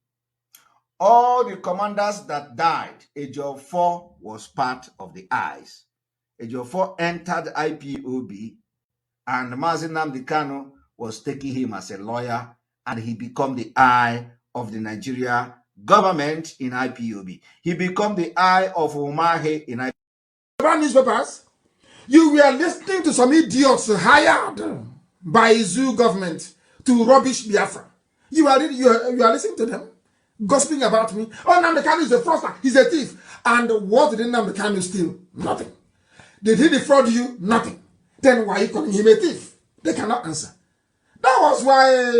All the commanders that died, Ejiofor was part of the eyes. Ejiofor entered IPOB and Mazi Nnamdi Kanu was taking him as a lawyer, and he became the eye of the Nigeria government in IPOB. He became the eye of Umahi in IPOB. Newspapers, you were listening to some idiots hired by Zoo government to rubbish Biafra. You are listening to them, gossiping about me. Oh, Nnamdi Kanu is a fraudster, he's a thief. And what did Nnamdi Kanu steal? Nothing. Did he defraud you? Nothing. Then why are you calling him a thief? They cannot answer. That was why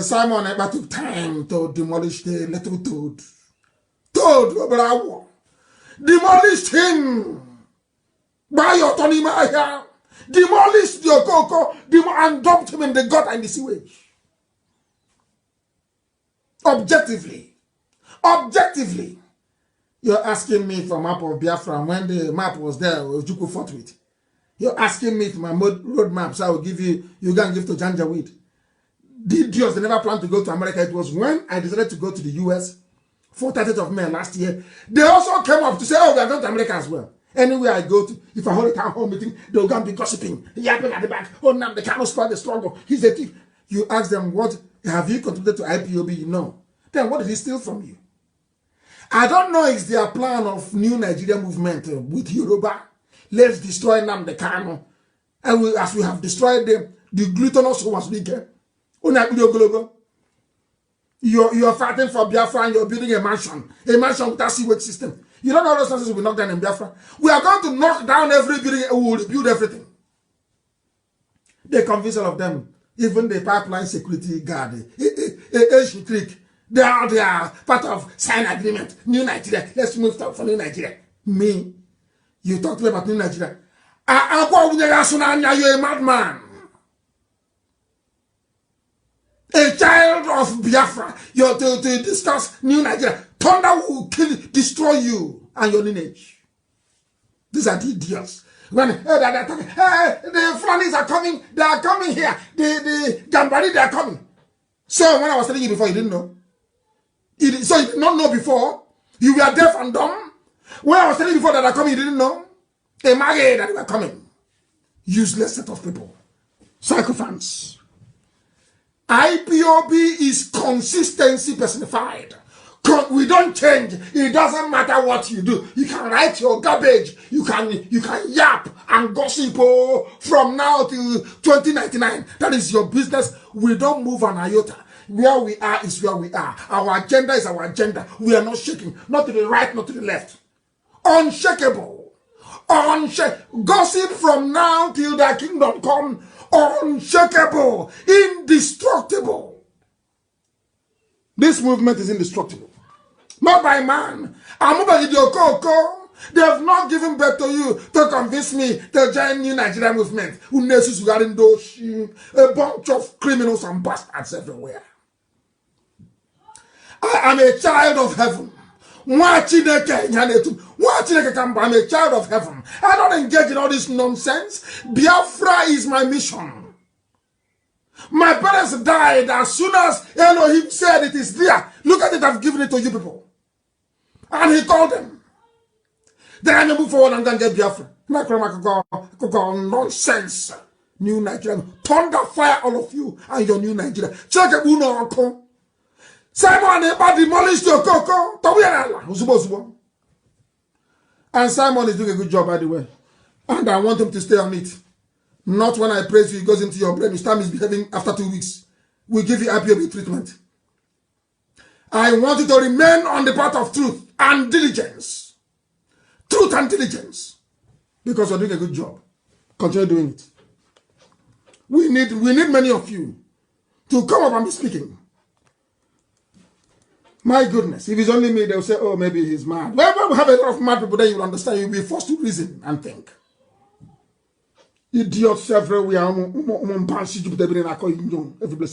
Simon Ekpa took time to demolish the little toad. Bravo. Demolished him by your Tony Maya. Demolished your Coco and dumped him in the gutter and the sewage. Objectively, you're asking me for a map of Biafra, and when the map was there, Ojukwu fought with. You're asking me for my road map, so I will give you can give to Janjaweed. The idiots, they never planned to go to America. It was when I decided to go to the US, 30th of May last year. They also came up to say, oh, we are going to America as well. Anywhere I go to, if I hold a town hall meeting, they'll go and be gossiping, yapping at the back. Oh, now they cannot spoil the struggle. He's a thief. You ask them, what have you contributed to IPOB? No. Then what did he steal from you? I don't know it's their plan of new Nigeria movement with Yoruba. Let's destroy Nnamdi Kanu. And as we have destroyed them, the glutinous was bigger. You're fighting for Biafra and you're building a mansion without sewage system. You don't know those nonsense will be knocked down in Biafra. We are going to knock down every building and we will rebuild everything. They convince all of them, even the pipeline security guard, Asian Creek, they are part of sign agreement. New Nigeria, let's move for New Nigeria. Me, you talk to me about New Nigeria. You're a madman. A child of Biafra, you're to discuss New Nigeria. Thunder will kill, destroy you and your lineage. These are the idiots. When the Fulanis are coming, they are coming here. The Gambari, they are coming. So when I was telling you before, you didn't know. So you did not know before. You were deaf and dumb. When I was telling you before that they are coming, you didn't know. Imagine that they were coming. Useless set of people. Sycophants. IPOB is consistency personified. We don't change. It doesn't matter what you do. You can write your garbage. You can yap and gossip from now till 2099. That is your business. We don't move an iota. Where we are is where we are. Our agenda is our agenda. We are not shaking. Not to the right, not to the left. Unshakable. Gossip from now till the kingdom come. Unshakable, indestructible. This movement is indestructible. Not by man. They have not given birth to you to convince me to join New Nigeria movement. A bunch of criminals and bastards everywhere. I am a child of heaven. I'm a child of heaven. I don't engage in all this nonsense. Biafra is my mission. My parents died as soon as Elohim said it is there. Look at it, I've given it to you people. And he called them. Then I move forward and then get Biafra. Nonsense. New Nigeria. Thunder fire all of you and your new Nigeria. Check it, Uno. Simon Ekpa demolished your cocoa. And Simon is doing a good job, by the way. And I want him to stay on it. Not when I praise you, it goes into your brain. You start misbehaving after 2 weeks. We give you IPOB treatment. I want you to remain on the path of truth and diligence. Truth and diligence. Because you're doing a good job. Continue doing it. We need many of you to come up and be speaking. My goodness, if it's only me, they'll say, oh, maybe he's mad. Well, we have a lot of mad people, then you'll understand. You'll be forced to reason and think. Idiots everywhere.